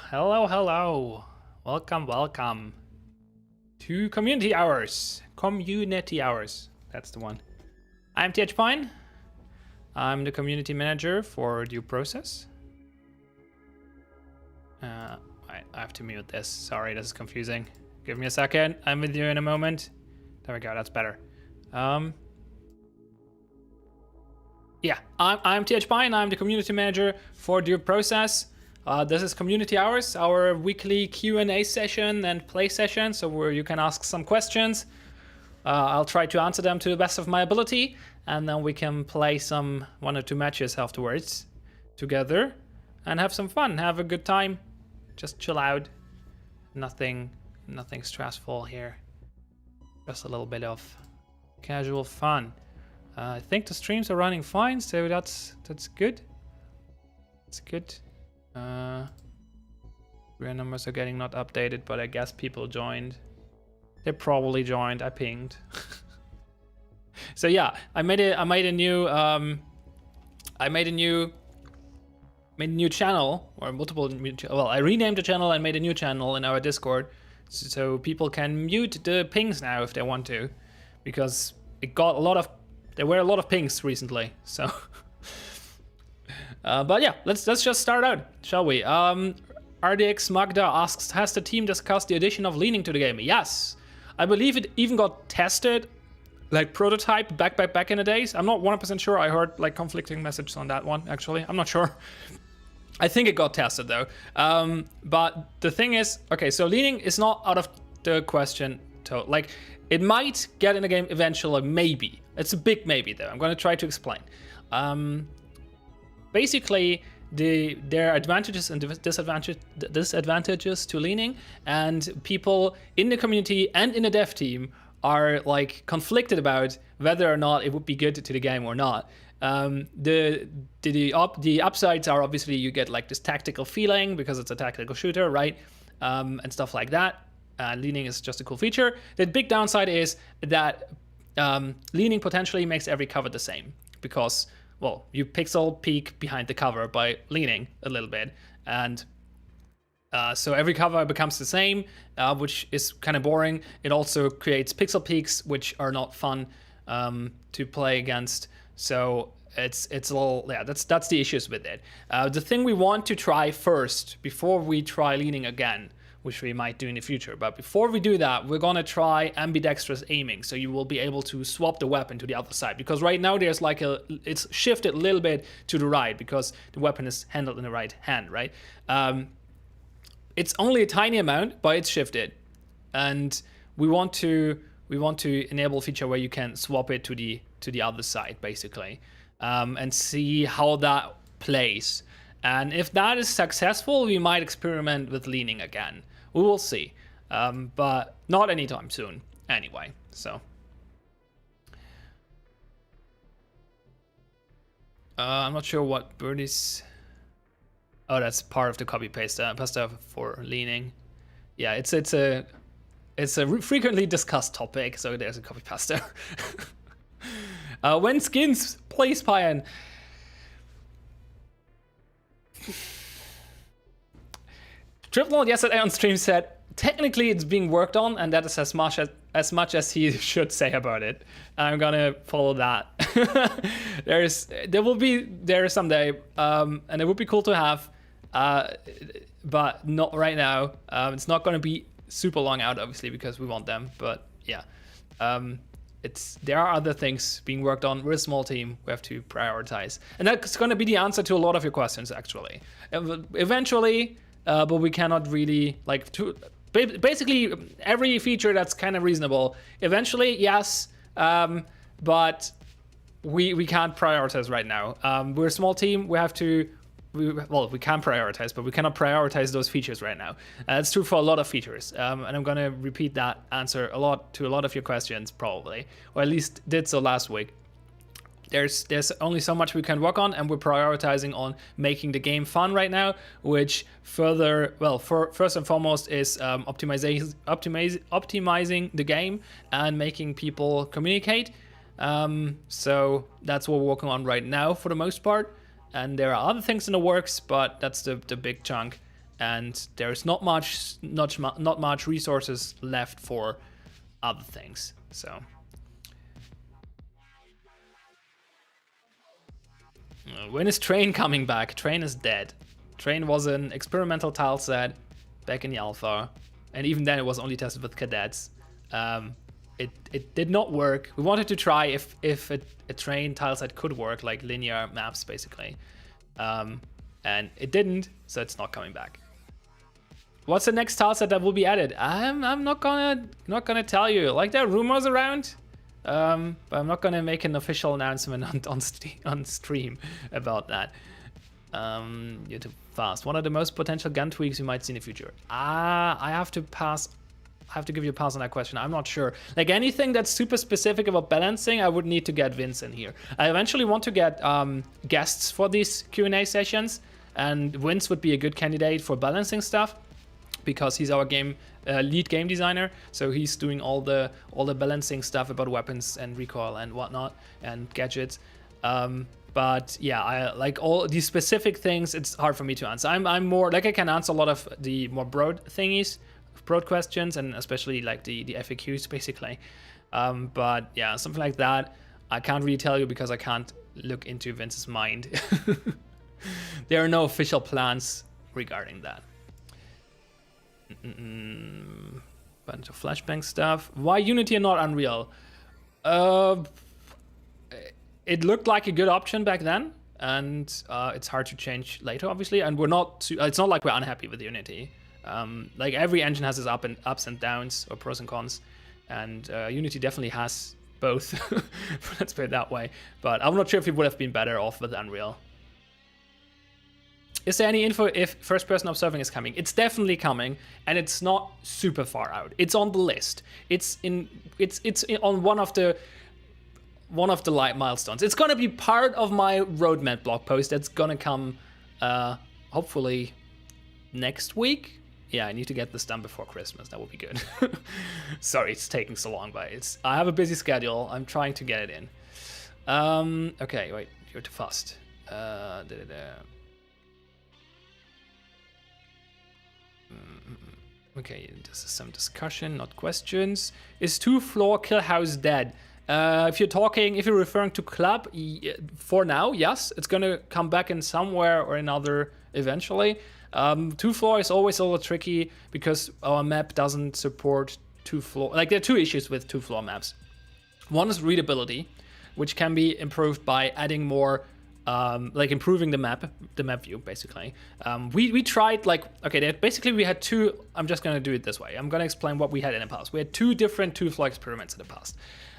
Hello, hello. Welcome to Community Hours. That's the one. I'm TH Pine. I'm the community manager for due process. I have to mute this. Sorry, this is confusing. Give me a second. I'm with you in a moment. There we go. That's better. Yeah, I'm TH Pine. I'm the community manager for due process. This is Community Hours, our weekly Q&A session and play session, so where you can ask some questions. I'll try to answer them to the best of my ability, and then we can play some 1 or 2 matches afterwards together and have some fun, have a good time. Just chill out. Nothing stressful here. Just a little bit of casual fun. I think the streams are running fine, so that's good. It's good. Real numbers are getting not updated, but I guess people joined. They probably joined. I pinged. So yeah, I made a new channel, or multiple well, I renamed the channel and made a new channel in our Discord, so people can mute the pings now if they want to, because there were a lot of pings recently. So but yeah, let's just start out, shall we? RDX Magda asks, has the team discussed the addition of leaning to the game? Yes, I believe it even got tested, like prototype back in the days. I'm not 100% sure. I heard like conflicting messages on that one, actually. I'm not sure. I think it got tested though. But the thing is, okay, so leaning is not out of the question. Like, it might get in the game eventually, maybe. It's a big maybe though. I'm gonna try to explain. Basically, there are advantages and disadvantages to leaning, and people in the community and in the dev team are like conflicted about whether or not it would be good to the game or not. The upsides are obviously you get like this tactical feeling because it's a tactical shooter, right? And stuff like that. Leaning is just a cool feature. The big downside is that leaning potentially makes every cover the same, because, well, you pixel peek behind the cover by leaning a little bit, and so every cover becomes the same, which is kind of boring. It also creates pixel peaks, which are not fun to play against. So it's a little, yeah, that's the issues with it. The thing we want to try first, before we try leaning again, which we might do in the future, but before we do that, we're gonna try ambidextrous aiming, so you will be able to swap the weapon to the other side, because right now there's like it's shifted a little bit to the right because the weapon is handled in the right hand, right? It's only a tiny amount, but it's shifted, and we want to enable a feature where you can swap it to the other side, basically, and see how that plays. And if that is successful, we might experiment with leaning again. We will see, but not anytime soon, anyway. So I'm not sure what Birdie's. Oh, that's part of the copy paste pasta for leaning. Yeah, it's a frequently discussed topic, so there's a copy pasta. When skins place Pyan. Triple yesterday on stream said technically it's being worked on, and that is as much as he should say about it. I'm gonna follow that. there will be there someday, and it would be cool to have, but not right now. It's not gonna be super long out, obviously, because we want them. But yeah, there are other things being worked on. We're a small team. We have to prioritize, and that's gonna be the answer to a lot of your questions, actually. Eventually, but we cannot really basically every feature that's kind of reasonable. Eventually, yes, but we can't prioritize right now. We're a small team. We have to. We can prioritize, but we cannot prioritize those features right now. It's true for a lot of features, and I'm gonna repeat that answer to a lot of your questions, probably, or at least did so last week. There's only so much we can work on, and we're prioritizing on making the game fun right now, which first and foremost is optimizing the game and making people communicate. So that's what we're working on right now for the most part. And there are other things in the works, but that's the big chunk. And there's not much resources left for other things. So. When is Train coming back? Train is dead. Train was an experimental tile set back in the alpha, and even then it was only tested with cadets. It did not work. We wanted to try if a Train tile set could work, like linear maps basically, and it didn't, so it's not coming back. What's the next tile set that will be added? I'm not gonna tell you. Like, there are rumors around. But I'm not gonna make an official announcement on stream about that. You're too fast. What are the most potential gun tweaks you might see in the future? I have to pass. I have to give you a pass on that question. I'm not sure. Like, anything that's super specific about balancing, I would need to get Vince in here. I eventually want to get guests for these Q&A sessions, and Vince would be a good candidate for balancing stuff. because he's our lead game designer. So he's doing all the balancing stuff about weapons and recoil and whatnot and gadgets. But yeah, I like all these specific things. It's hard for me to answer. I'm more like I can answer a lot of the more broad questions, and especially like the FAQs basically. But yeah, something like that, I can't really tell you because I can't look into Vince's mind. There are no official plans regarding that. Bunch of flashbang stuff. Why Unity and not Unreal? It looked like a good option back then, and it's hard to change later, obviously. And it's not like we're unhappy with Unity. Like every engine has its ups and downs, or pros and cons, and Unity definitely has both. Let's put it that way. But I'm not sure if it would have been better off with Unreal. Is there any info if first-person observing is coming? It's definitely coming, and it's not super far out. It's on the list. It's on one of the light milestones. It's gonna be part of my roadmap blog post that's gonna come hopefully next week. Yeah, I need to get this done before Christmas. That would be good. Sorry, it's taking so long, but I have a busy schedule. I'm trying to get it in. Okay, wait, you're too fast. Okay, this is some discussion, not questions. Is 2-floor kill house dead? If you're referring to club, for now, yes, it's gonna come back in somewhere or another eventually. 2-floor is always a little tricky because our map doesn't support 2-floor. Like, there are two issues with 2-floor maps. One is readability, which can be improved by adding more, like improving the map view, basically. We tried, like, okay, basically we had two. I'm just gonna do it this way. I'm gonna explain what we had in the past. We had two different 2-floor experiments in the past.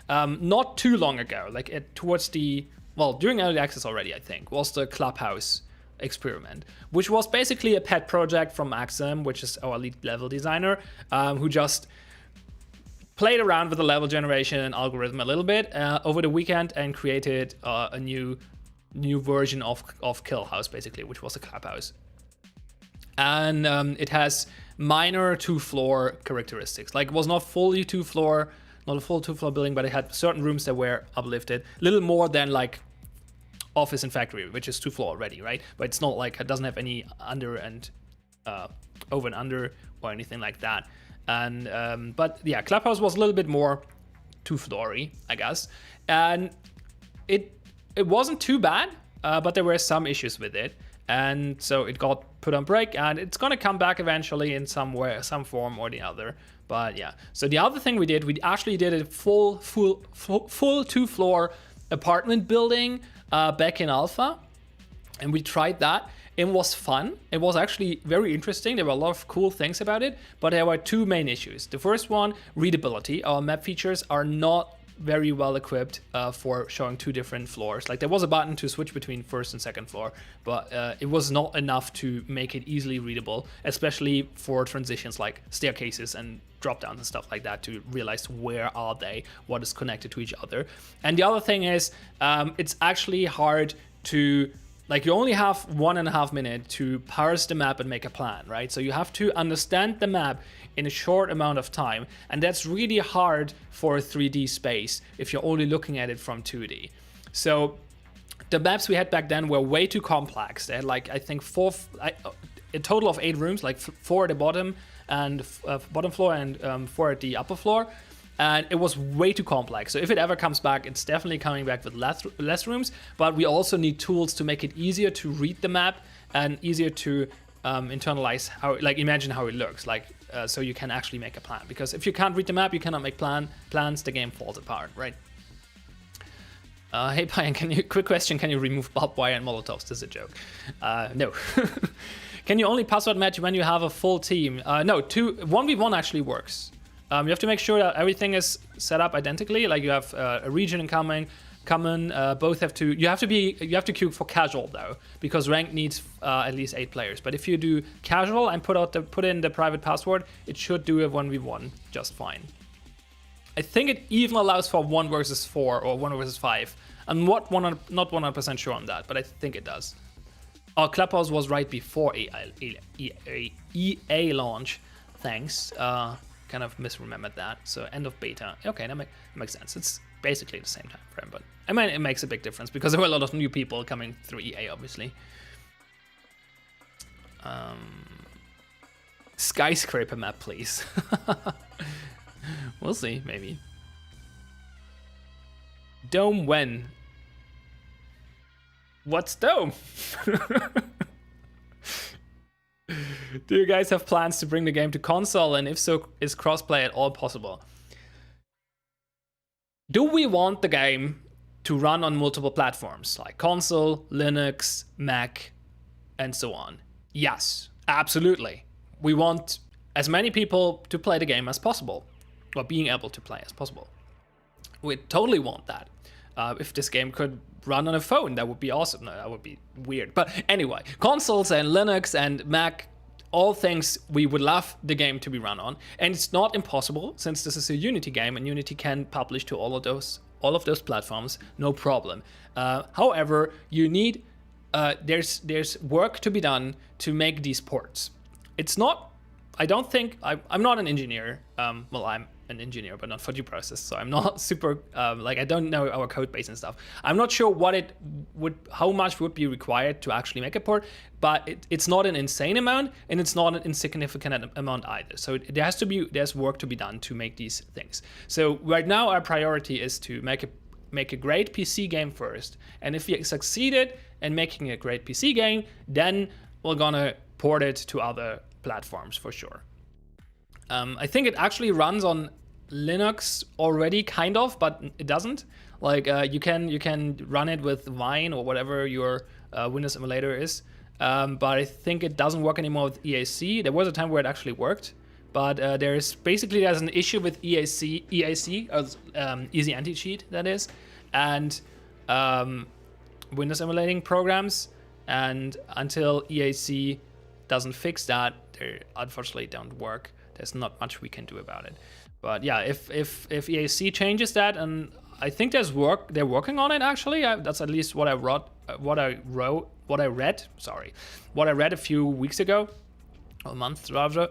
Not too long ago, like during early access already, I think, was the Clubhouse experiment, which was basically a pet project from Axum, which is our lead level designer, who just played around with the level generation and algorithm a little bit over the weekend and created a new version of Kill House, basically, which was a Clubhouse. And it has minor 2-floor characteristics. Like, it was not fully 2-floor, not a full 2-floor building, but it had certain rooms that were uplifted, a little more than like office and factory, which is 2-floor already, right? But it's not like, it doesn't have any under and over and under or anything like that. And but yeah, Clubhouse was a little bit more 2-floory, I guess, and it wasn't too bad, but there were some issues with it, and so it got put on break, and it's gonna come back eventually in some form or the other. But yeah, so the other thing we actually did a full 2-floor apartment building back in alpha, and we tried that. It was fun. It was actually very interesting. There were a lot of cool things about it, but there were two main issues. The first one, readability. Our map features are not very well equipped for showing two different floors. Like, there was a button to switch between first and second floor, but it was not enough to make it easily readable, especially for transitions like staircases and drop downs and stuff like that, to realize where are they, what is connected to each other. And the other thing is, it's actually hard to, like, you only have 1.5 minutes to parse the map and make a plan, right? So you have to understand the map in a short amount of time, and that's really hard for a 3D space if you're only looking at it from 2D. So the maps we had back then were way too complex. They had, like, I think a total of 8 rooms, like 4 at the bottom and bottom floor and 4 at the upper floor. And it was way too complex. So if it ever comes back, it's definitely coming back with less rooms, but we also need tools to make it easier to read the map and easier to internalize imagine how it looks, like, so you can actually make a plan. Because if you can't read the map, you cannot make plans, the game falls apart, right? Hey Brian, quick question, can you remove barbed wire and molotovs? This is a joke. No. Can you only password match when you have a full team? No, 1v1 actually works. You have to make sure that everything is set up identically. Like, you have a region incoming, common. Both have to. You have to queue for casual though, because ranked needs at least 8 players. But if you do casual and put in the private password, it should do a 1v1 just fine. I think it even allows for 1 versus 4 or 1 versus 5. I'm not 100% sure on that, but I think it does. Our Clubhouse was right before EA launch. Thanks. Kind of misremembered that. So end of beta. Okay, that makes sense. It's basically the same time frame, but I mean, it makes a big difference because there were a lot of new people coming through EA, obviously. Skyscraper map, please. We'll see, maybe. Dome when? What's Dome? Do you guys have plans to bring the game to console? And if so, is crossplay at all possible? Do we want the game to run on multiple platforms like console, Linux, Mac, and so on? Yes, absolutely. We want as many people to play the game as possible, or being able to play as possible. We totally want that. If this game could run on a phone, that would be awesome. No, that would be weird. But anyway, consoles and Linux and Mac, all things we would love the game to be run on. And it's not impossible, since this is a Unity game and Unity can publish to all of those platforms, no problem. However, you need there's work to be done to make these ports. It's not, I don't think, I'm not an engineer. Well, I'm an engineer, but not for due process, so I'm not super, I don't know our code base and stuff. I'm not sure how much would be required to actually make a port, but it's not an insane amount, and it's not an insignificant amount either. So there's work to be done to make these things. So right now, our priority is to make a great PC game first, and if we succeeded in making a great PC game, then we're gonna port it to other platforms for sure. I think it actually runs on Linux already, kind of, but it doesn't. You can run it with Wine or whatever your Windows emulator is, but I think it doesn't work anymore with EAC. There was a time where it actually worked, but there's an issue with EAC, Easy Anti-Cheat, that is, and Windows emulating programs. And until EAC doesn't fix that, they unfortunately don't work. There's not much we can do about it. But yeah, if EAC changes that, and I think they're working on it actually. That's at least what I read a few weeks ago, a month rather.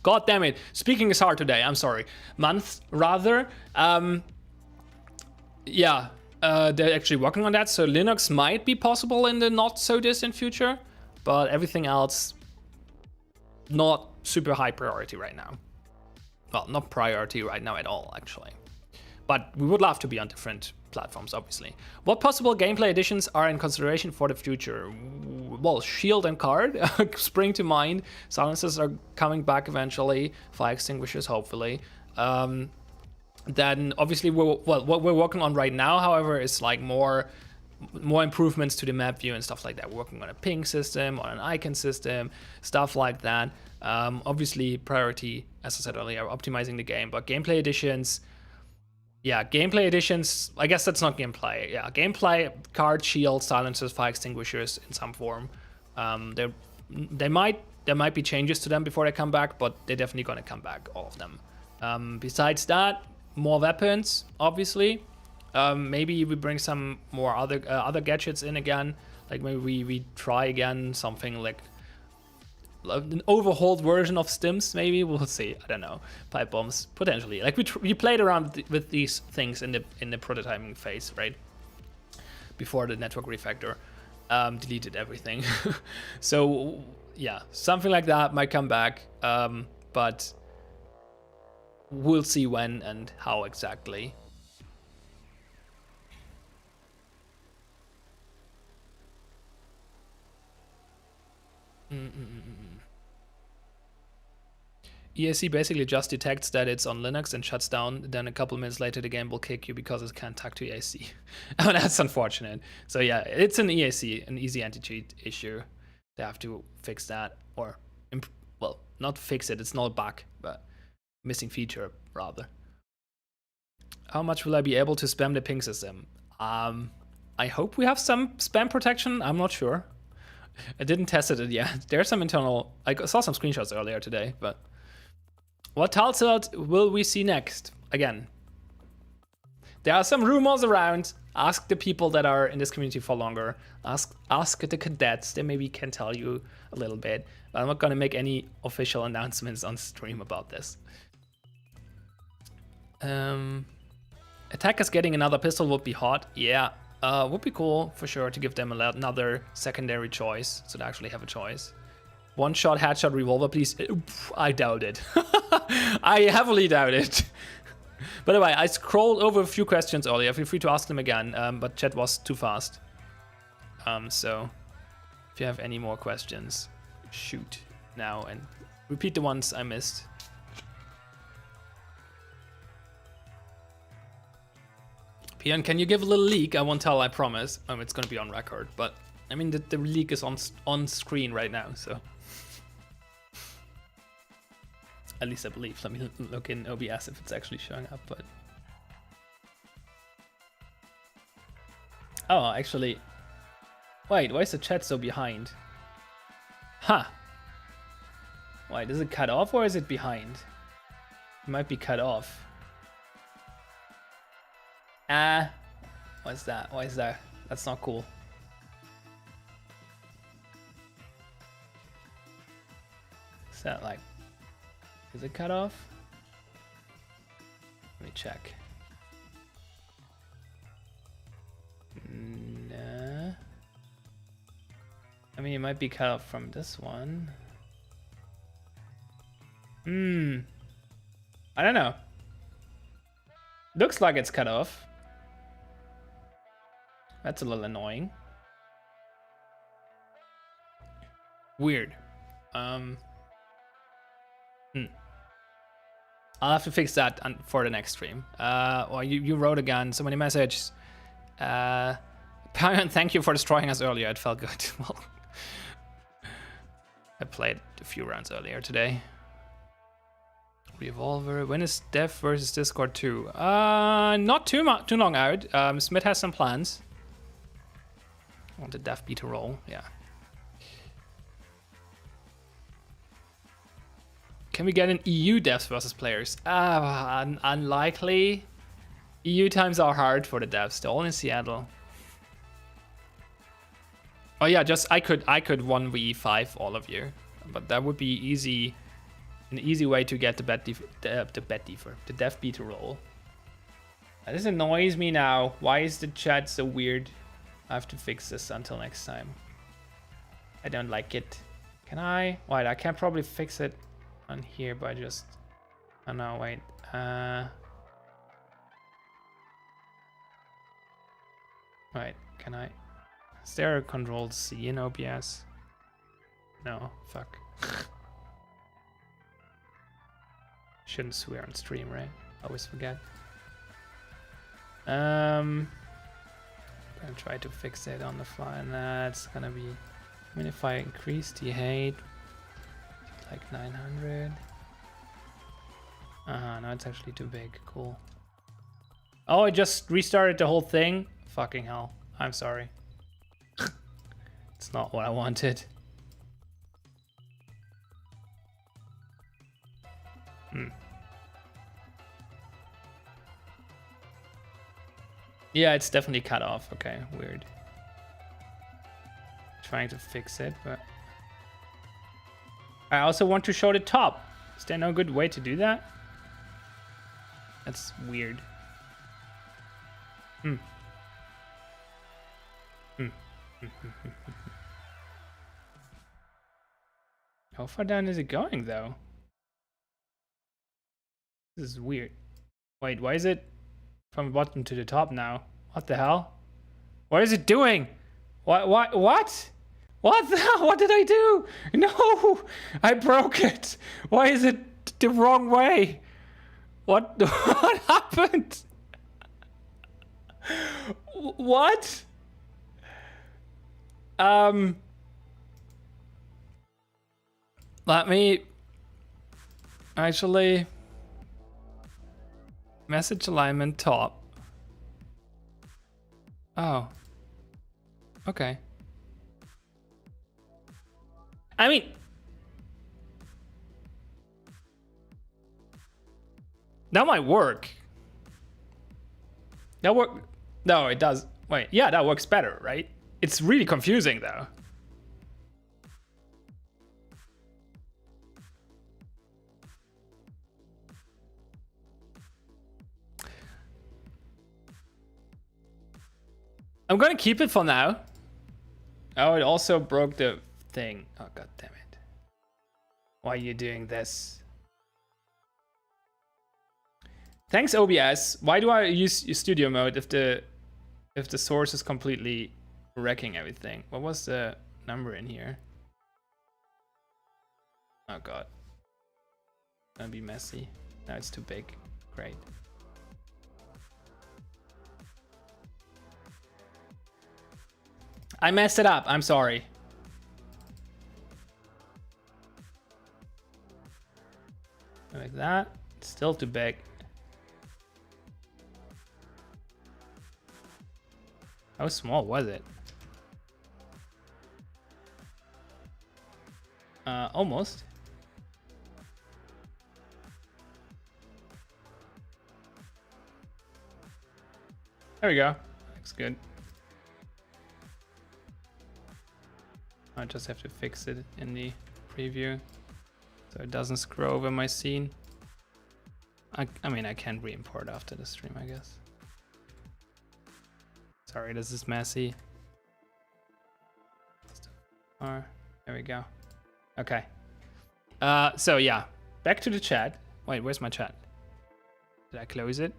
God damn it! Speaking is hard today. I'm sorry. Month rather. Yeah, they're actually working on that. So Linux might be possible in the not so distant future, but everything else, not super high priority right now. Well, not priority right now at all, actually. But we would love to be on different platforms, obviously. What possible gameplay additions are in consideration for the future? Well, shield and card spring to mind. Silencers are coming back eventually. Fire extinguishers, hopefully. Then, obviously, what we're working on right now, however, is like more improvements to the map view and stuff like that. We're working on a ping system, on an icon system, stuff like that. Obviously, priority, as I said earlier, optimizing the game. But gameplay additions, I guess that's not gameplay. Yeah, gameplay, card, shield, silencers, fire extinguishers in some form. There might be changes to them before they come back, but they're definitely going to come back, all of them. Besides that, more weapons, obviously. Maybe we bring some more other gadgets in again. Like maybe we try again something like an overhauled version of stims. Maybe we'll see. I don't know. Pipe bombs potentially. Like we played around with these things in the prototyping phase, right? Before the network refactor deleted everything. So yeah, something like that might come back, but we'll see when and how exactly. ESC basically just detects that it's on Linux and shuts down. Then a couple minutes later, the game will kick you because it can't talk to EAC. Oh, that's unfortunate. So yeah, it's an EAC, an easy anti-cheat issue. They have to fix that, or well, not fix it. It's not a bug, but missing feature rather. How much will I be able to spam the ping system? I hope we have some spam protection. I'm not sure. I didn't test it yet. There's some internal. I saw some screenshots earlier today, but. What tilted will we see next? Again, There are some rumors around. Ask the people that are in this community for longer. Ask the cadets. They maybe can tell you a little bit. But I'm not gonna make any official announcements on stream about this. Attackers getting another pistol would be hot. Yeah, would be cool for sure to give them another secondary choice, so they actually have a choice. One shot, headshot, revolver, please. I doubt it. I heavily doubt it. By the way, I scrolled over a few questions earlier. Feel free to ask them again, but chat was too fast. So if you have any more questions, shoot now and repeat the ones I missed. Pian, can you give a little leak? I won't tell, I promise. It's gonna be on record, but I mean the leak is on screen right now, so. At least I believe. Let me look in OBS if it's actually showing up, but. Oh, actually. Wait, why is the chat so behind? Huh. Wait, is it cut off or is it behind? It might be cut off. What's that? Why is that? That's not cool. Is that like, is it cut off? Let me check. Nah. I mean, it might be cut off from this one. I don't know. Looks like it's cut off. That's a little annoying. Weird. I'll have to fix that for the next stream. Well, you wrote again, so many messages. Pion, thank you for destroying us earlier. It felt good. Well, I played a few rounds earlier today. Revolver. When is Dev versus Discord 2? Not too long out. Smith has some plans. I want the Dev beta roll. Yeah. Can we get an EU devs versus players? Unlikely. EU times are hard for the devs. They're all in Seattle. Oh yeah, just I could 1v5 all of you, but that would be easy. An easy way to get the dev beta roll. This annoys me now. Why is the chat so weird? I have to fix this until next time. I don't like it. Can I? Wait, I can probably fix it on here by just. Oh no, wait. Wait, can I? Is there a Control C in OBS? No, fuck. Shouldn't swear on stream, right? Always forget. I'm gonna try to fix it on the fly, and that's gonna be. I mean, if I increase the height, like 900. No, it's actually too big. Cool. Oh, I just restarted the whole thing. Fucking hell. I'm sorry. It's not what I wanted. Yeah, it's definitely cut off. Okay, weird. Trying to fix it, but I also want to show the top. Is there no good way to do that? That's weird. How far down is it going, though? This is weird. Wait, why is it from the bottom to the top now? What the hell? What is it doing? What? What the hell? What did I do? No! I broke it! Why is it the wrong way? What happened? What? Let me actually message alignment top. Oh. Okay. I mean, that might work. That work? No, it does. Wait, yeah, that works better, right? It's really confusing though. I'm gonna keep it for now. Oh, it also broke the thing. Oh, god damn it. Why are you doing this? Thanks, OBS. Why do I use studio mode if the source is completely wrecking everything? What was the number in here? Oh god. Gonna be messy. No, it's too big. Great. I messed it up. I'm sorry. Like that. It's still too big. How small was it? Almost. There we go. Looks good. I just have to fix it in the preview so it doesn't screw over my scene. I mean, I can re-import after the stream, I guess. Sorry, this is messy. There we go. Okay. So yeah, back to the chat. Wait, where's my chat? Did I close it?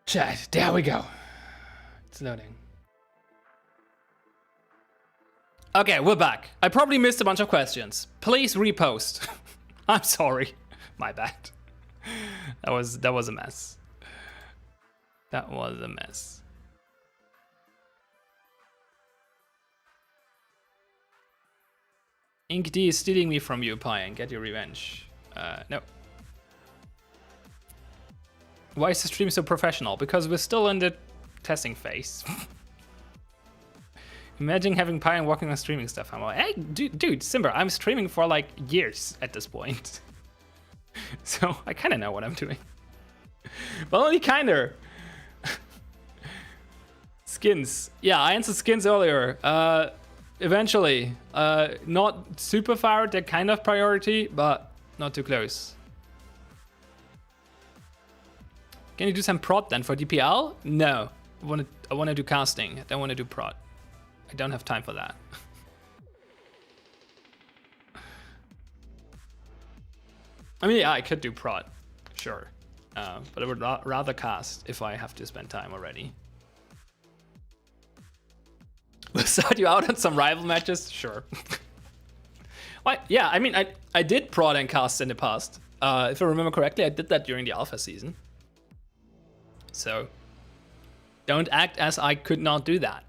Chat, there we go. It's loading. Okay, we're back. I probably missed a bunch of questions. Please repost. I'm sorry. My bad. That was a mess. That was a mess. InkD is stealing me from you, Pi, and get your revenge. No. Why is the stream so professional? Because we're still in the testing phase. Imagine having Pi and working on streaming stuff. I'm like, hey, dude, Simber, I'm streaming for like years at this point. So I kind of know what I'm doing. But only kinda. Skins. Yeah, I answered skins earlier. Eventually. Not super far, they're kind of priority, but not too close. Can you do some prod then for DPL? No. I wanna do casting. I don't wanna do prod. I don't have time for that. I mean, yeah, I could do prod, sure. But I would rather cast if I have to spend time already. We'll sort you out on some rival matches? Sure. Well, yeah, I mean, I did prod and cast in the past. If I remember correctly, I did that during the alpha season. So, don't act as I could not do that.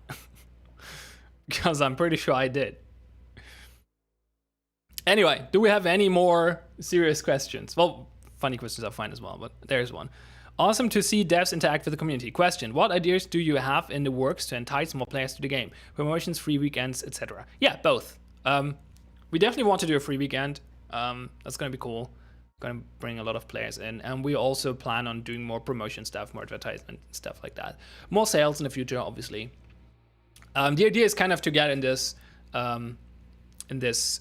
Because I'm pretty sure I did. Anyway, do we have any more serious questions? Well, funny questions are fine as well, but there's one. Awesome to see devs interact with the community. Question, what ideas do you have in the works to entice more players to the game? Promotions, free weekends, etc. Yeah, both. We definitely want to do a free weekend. That's going to be cool. Going to bring a lot of players in. And we also plan on doing more promotion stuff, more advertisement, stuff like that. More sales in the future, obviously. The idea is kind of to get in this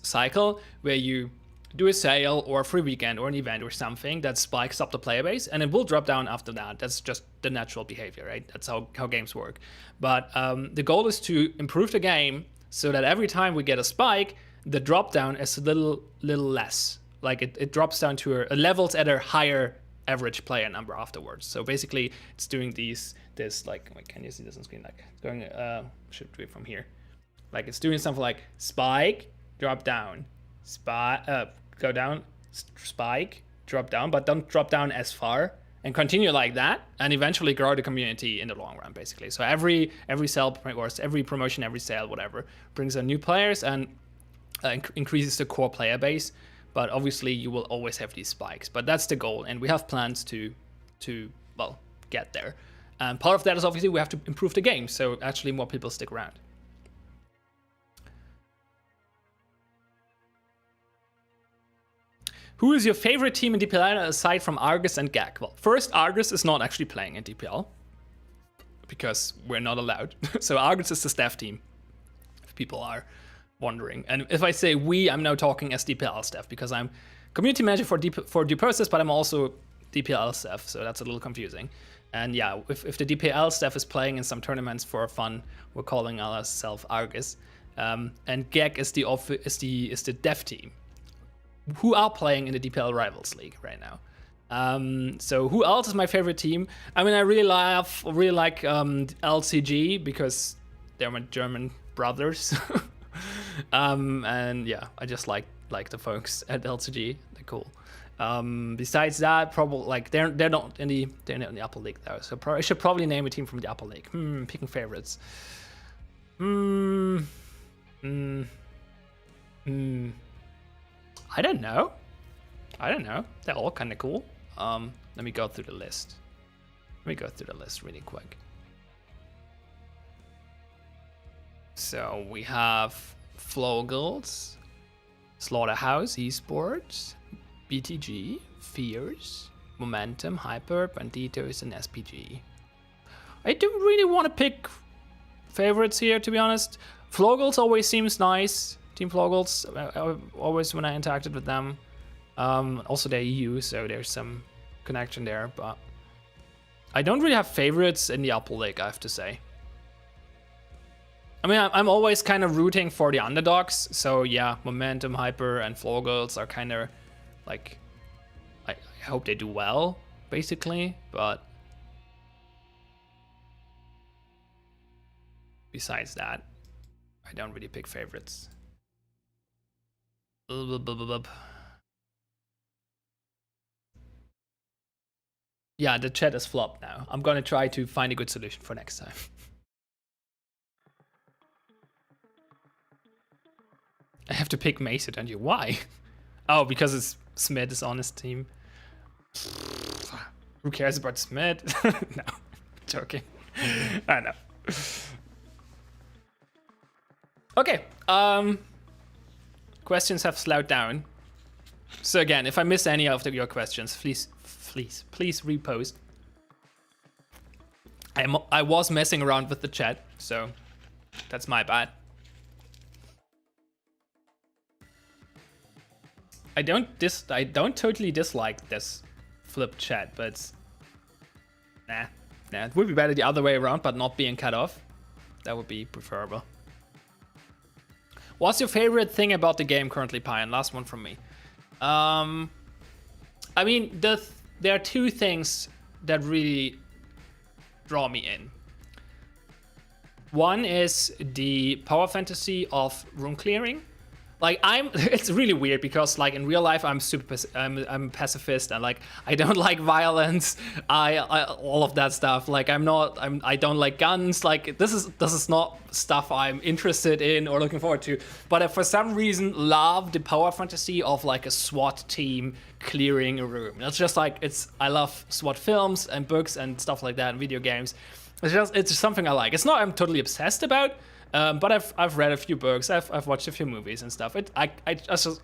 cycle where you do a sale or a free weekend or an event or something that spikes up the player base, and it will drop down after that. That's just the natural behavior, right? That's how games work. But the goal is to improve the game so that every time we get a spike, the drop down is a little less. Like it drops down to a levels at a higher average player number afterwards. So basically, it's doing this like, wait, can you see this on screen? Like going, should do it from here. Like it's doing something like spike, drop down, go down, spike, drop down, but don't drop down as far, and continue like that, and eventually grow the community in the long run, basically. So every sale or every promotion, every sale, whatever, brings in new players and increases the core player base. But obviously, you will always have these spikes. But that's the goal, and we have plans to well, get there. And part of that is obviously we have to improve the game, so actually more people stick around. Who is your favorite team in DPL aside from Argus and GAG? Well, first, Argus is not actually playing in DPL because we're not allowed. So Argus is the staff team, if people are wondering. And if I say we, I'm now talking as DPL staff because I'm community manager for Due Process, but I'm also DPL staff, so that's a little confusing. And yeah, if the DPL staff is playing in some tournaments for fun, we're calling ourselves Argus. And GAG is the dev team, who are playing in the DPL Rivals League right now. So who else is my favorite team? I mean, I really like LCG because they're my German brothers. And yeah, I just like the folks at LCG. They're cool. Besides that, probably like they're not in the upper league though. So I should probably name a team from the upper league. Picking favorites. I don't know. They're all kind of cool. Let me go through the list. Really quick. So we have Flogels, Slaughterhouse Esports, BTG, Fears, Momentum, Hyper, Banditos, and SPG. I don't really want to pick favorites here, to be honest. Flogels always seems nice. Team Flogels, always when I interacted with them. Also they're EU, so there's some connection there, but I don't really have favorites in the upper league, I have to say. I mean, I'm always kind of rooting for the underdogs, so yeah, Momentum, Hyper, and Flogels are kind of like, I hope they do well, basically, but besides that, I don't really pick favorites. Yeah, the chat is flopped now. I'm gonna try to find a good solution for next time. I have to pick Mesa, don't you? Why? Oh, because it's Smith is on his team. Who cares about Smith? No, joking. I know. Okay, questions have slowed down. So again, if I miss any of your questions, please repost. I was messing around with the chat, so that's my bad. I don't totally dislike this flipped chat, but it's, nah, it would be better the other way around, but not being cut off. That would be preferable. What's your favorite thing about the game currently, Pi? And last one from me. I mean, there are two things that really draw me in. One is the power fantasy of room clearing. Like it's really weird because like in real life I'm I'm pacifist and like I don't like violence. I all of that stuff. Like I don't like guns. Like this is not stuff I'm interested in or looking forward to. But I, for some reason, love the power fantasy of like a SWAT team clearing a room. It's just like I love SWAT films and books and stuff like that and video games. It's just something I like. It's not I'm totally obsessed about. But I've read a few books, I've watched a few movies and stuff. I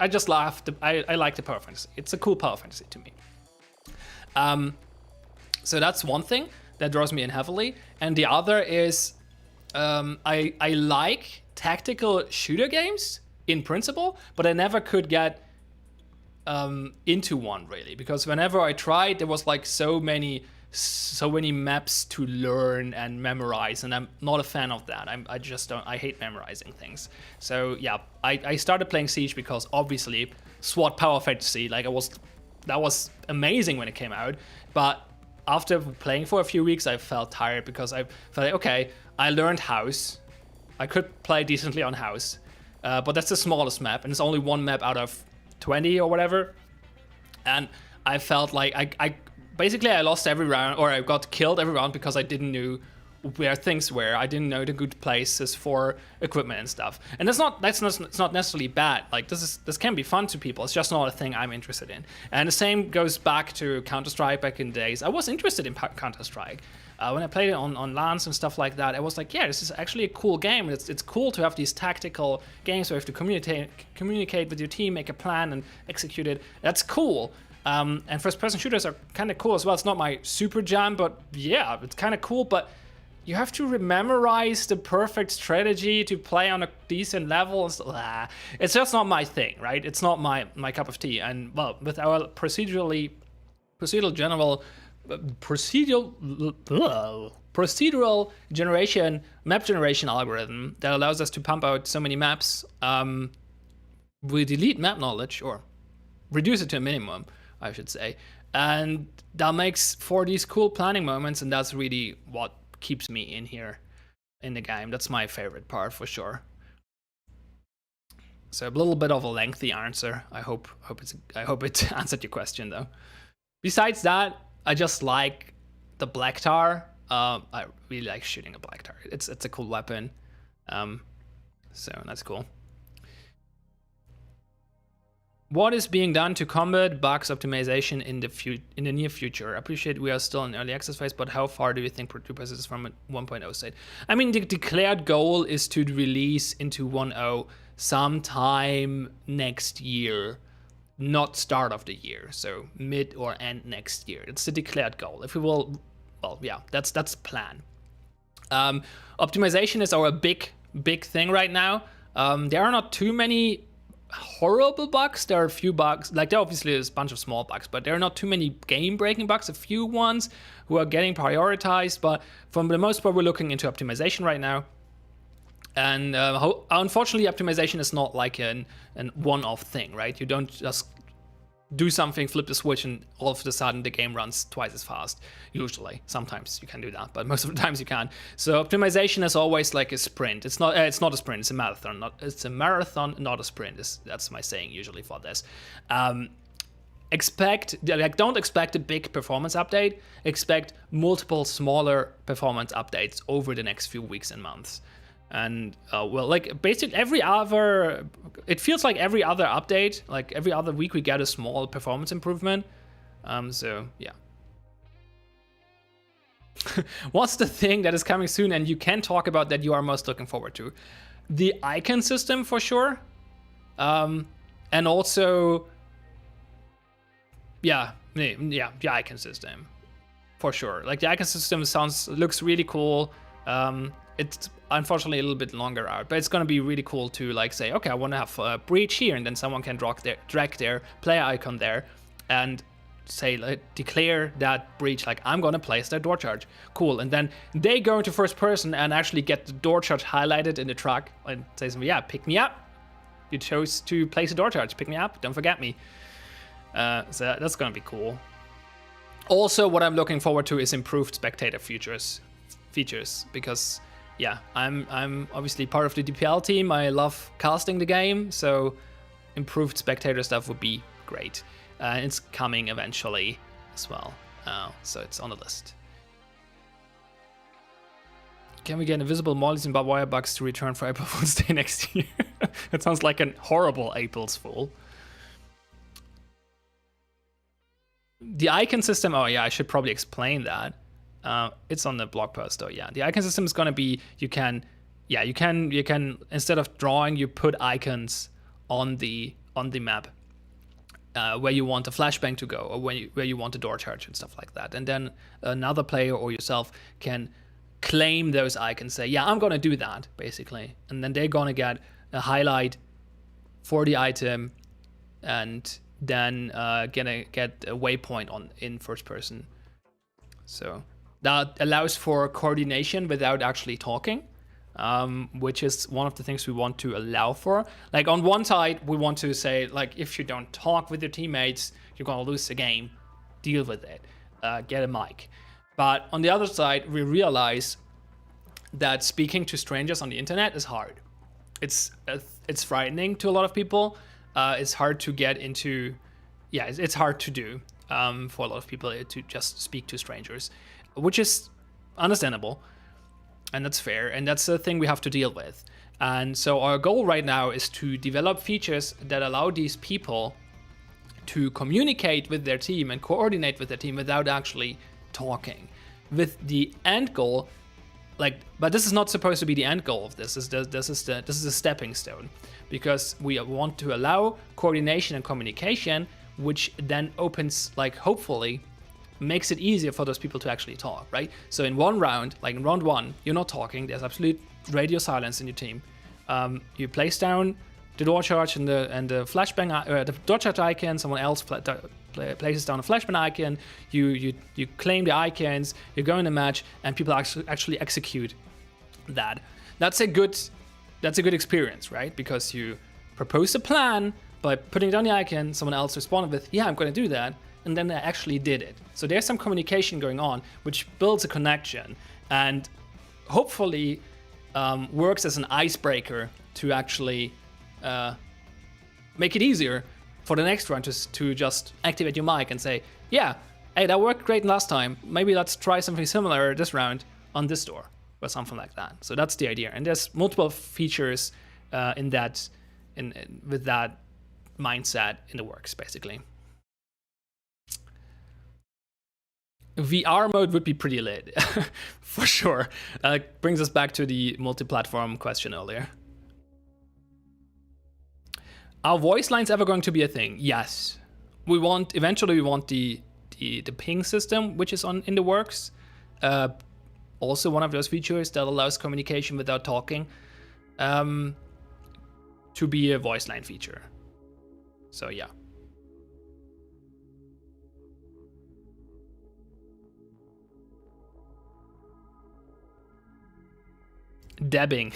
just love I like the power fantasy. It's a cool power fantasy to me. So that's one thing that draws me in heavily, and the other is I like tactical shooter games in principle, but I never could get into one really because whenever I tried, there was like so many maps to learn and memorize, and I'm not a fan of that. I hate memorizing things. So yeah, I started playing Siege because obviously SWAT power fantasy, like that was amazing when it came out. But after playing for a few weeks, I felt tired because I felt like, okay, I learned House. I could play decently on House, but that's the smallest map, and it's only one map out of 20 or whatever. And I felt like I basically I lost every round, or I got killed every round because I didn't know where things were. I didn't know the good places for equipment and stuff. And it's not necessarily bad. Like this can be fun to people. It's just not a thing I'm interested in. And the same goes back to Counter-Strike back in the days. I was interested in Counter-Strike. When I played it on LANs and stuff like that, I was like, yeah, this is actually a cool game. It's cool to have these tactical games where you have to communicate with your team, make a plan, and execute it. That's cool. And first-person shooters are kind of cool as well. It's not my super jam, but yeah, it's kind of cool. But you have to memorize the perfect strategy to play on a decent level. It's just not my thing, right? It's not my cup of tea. And well, with our procedural map generation algorithm that allows us to pump out so many maps, we delete map knowledge, or reduce it to a minimum, I should say. And that makes for these cool planning moments, and that's really what keeps me in here in the game. That's my favorite part for sure. So a little bit of a lengthy answer. I hope it answered your question though. Besides that, I just like the black tar. I really like shooting a black tar. It's a cool weapon. So that's cool. What is being done to combat bugs optimization in the near future? I appreciate we are still in early access phase, but how far do you think progress is from a 1.0 state? I mean, the declared goal is to release into 1.0 sometime next year, not start of the year, so mid or end next year. It's the declared goal. If we will, well, yeah, that's the plan. Optimization is our big thing right now. There are not too many horrible bugs. There are a few bugs, like there obviously is a bunch of small bugs, but there are not too many game-breaking bugs. A few ones who are getting prioritized, but for the most part, we're looking into optimization right now. And unfortunately, optimization is not like an one-off thing, right? You don't just do something, flip the switch, and all of a sudden the game runs twice as fast. Usually, sometimes you can do that, but most of the times you can't. So optimization is always like a sprint. It's not a sprint. It's a marathon. It's a marathon, not a sprint. That's my saying usually for this. Don't expect a big performance update. Expect multiple smaller performance updates over the next few weeks and months. And well, like basically it feels like every other update, like every other week we get a small performance improvement. So yeah. What's the thing that is coming soon and you can talk about that you are most looking forward to? The icon system for sure. And also, the icon system for sure. Like the icon system looks really cool. It's unfortunately a little bit longer out, but it's going to be really cool to like say, okay, I want to have a breach here, and then someone can drag their player icon there and say, like, declare that breach, like I'm going to place that door charge. Cool. And then they go into first person and actually get the door charge highlighted in the track and say something, yeah, pick me up. You chose to place a door charge. Pick me up. Don't forget me. So that's going to be cool. Also, what I'm looking forward to is improved spectator features, because yeah, I'm obviously part of the DPL team. I love casting the game, so improved spectator stuff would be great. It's coming eventually as well, so it's on the list. Can we get invisible mollies and barbed wire bugs to return for April Fool's Day next year? That sounds like a horrible April's Fool. The icon system, oh yeah, I should probably explain that. It's on the blog post though, yeah. The icon system is gonna be, you can instead of drawing, you put icons on the map where you want a flashbang to go, or where you want a door charge and stuff like that. And then another player or yourself can claim those icons, say, yeah, I'm gonna do that, basically. And then they're gonna get a highlight for the item, and then gonna get a waypoint in first person. So that allows for coordination without actually talking, which is one of the things we want to allow for. Like on one side, we want to say, like, if you don't talk with your teammates, you're gonna lose the game. Deal with it. Get a mic. But on the other side, we realize that speaking to strangers on the internet is hard. It's frightening to a lot of people. It's hard to get into. Yeah, it's hard to do for a lot of people to just speak to strangers, which is understandable. and that's fair, and that's the thing we have to deal with. And so our goal right now is to develop features that allow these people to communicate with their team and coordinate with their team without actually talking, with the end goal, like, but this is not supposed to be the end goal of this. This is a stepping stone, because we want to allow coordination and communication, which then opens, like, hopefully makes it easier for those people to actually talk, right? So in one round, like in round one, you're not talking. There's absolute radio silence in your team. You place down the door charge and the flashbang, the door charge icon. Someone else places down a flashbang icon. You claim the icons. You go in the match, and people actually execute that. That's a good experience, right? Because you propose a plan by putting down the icon. Someone else responded with, "Yeah, I'm going to do that," and then they actually did it. So there's some communication going on, which builds a connection, and hopefully works as an icebreaker to actually make it easier for the next round to just activate your mic and say, "Yeah, hey, that worked great last time. Maybe let's try something similar this round on this door," or something like that. So that's the idea, and there's multiple features with that mindset in the works, basically. VR mode would be pretty lit, for sure. Brings us back to the multi-platform question earlier. Are voice lines ever going to be a thing? Yes. Eventually we want the ping system, which is in the works. Also one of those features that allows communication without talking, to be a voice line feature. So yeah. Dabbing.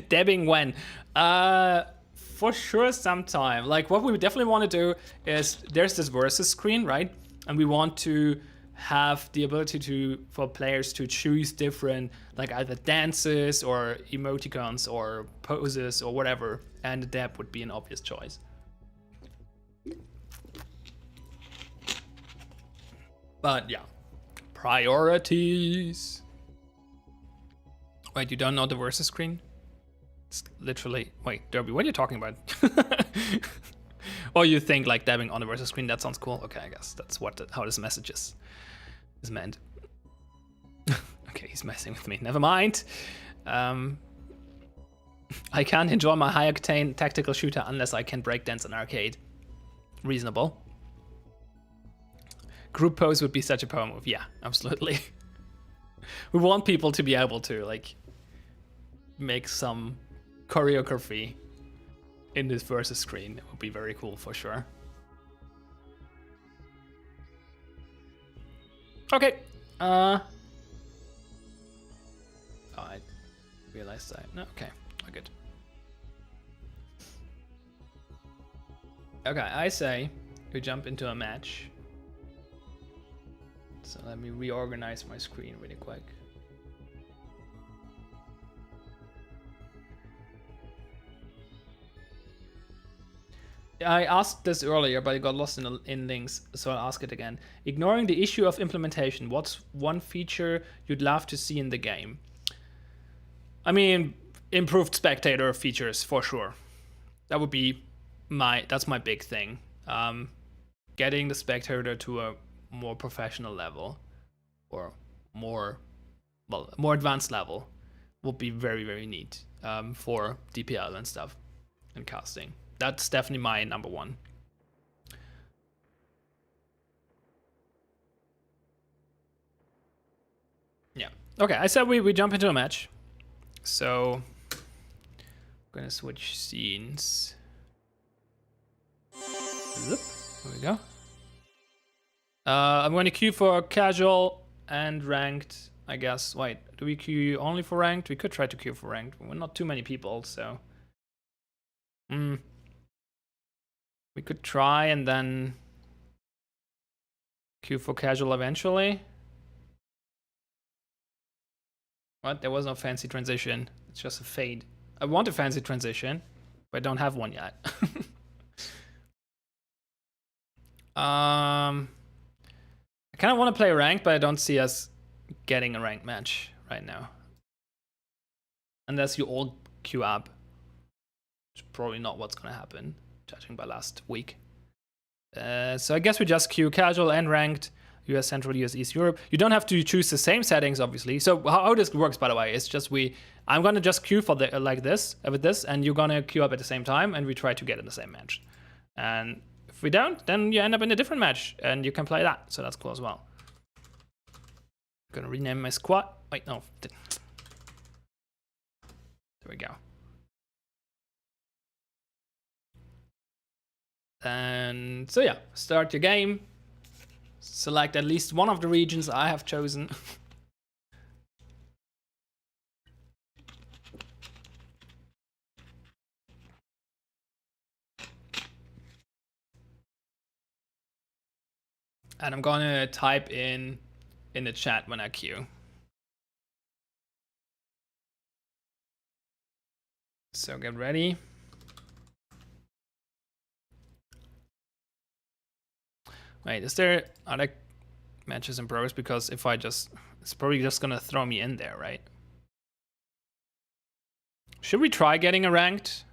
Dabbing when? For sure sometime. Like, what we definitely want to do is, there's this versus screen, right? And we want to have the ability for players to choose different, like, either dances or emoticons or poses or whatever, and the dab would be an obvious choice. But yeah, priorities. Wait, you don't know the versus screen? It's literally... Wait, Derby, what are you talking about? Or you think, like, dabbing on the versus screen, that sounds cool? Okay, I guess that's how this message is meant. Okay, he's messing with me. Never mind. I can't enjoy my high-octane tactical shooter unless I can breakdance an arcade. Reasonable. Group pose would be such a power move. Yeah, absolutely. We want people to be able to, like, make some choreography in this versus screen. It would be very cool for sure. Okay. Oh, I realized that. No, okay, we're good. Okay, I say we jump into a match. So let me reorganize my screen really quick. I asked this earlier, but it got lost in links, so I'll ask it again. Ignoring the issue of implementation, what's one feature you'd love to see in the game? I mean, improved spectator features, for sure. That would be that's my big thing. Getting the spectator to a more professional level, or more advanced level, would be very, very neat for DPL and stuff, and casting. That's definitely my number one. Yeah. Okay, I said we jump into a match. So I'm gonna switch scenes. There we go. I'm going to queue for casual and ranked, I guess. Wait, do we queue only for ranked? We could try to queue for ranked. We're not too many people, so... We could try and then queue for casual eventually. What? There was no fancy transition. It's just a fade. I want a fancy transition, but I don't have one yet. I kind of want to play ranked, but I don't see us getting a ranked match right now. unless you all queue up. It's probably not what's gonna happen, judging by last week. So I guess we just queue casual and ranked, US Central, US East Europe. You don't have to choose the same settings, obviously. So how this works, by the way, is just I'm gonna just queue for the like this with this, and you're gonna queue up at the same time, and we try to get in the same match. And if we don't, then you end up in a different match, and you can play that. So that's cool as well. I'm gonna rename my squad. Wait, no. There we go. And so yeah, start your game. Select at least one of the regions I have chosen. And I'm gonna type in the chat when I queue. So get ready. Wait, is there other matches in progress? Because if I just, it's probably just gonna throw me in there, right? Should we try getting a ranked?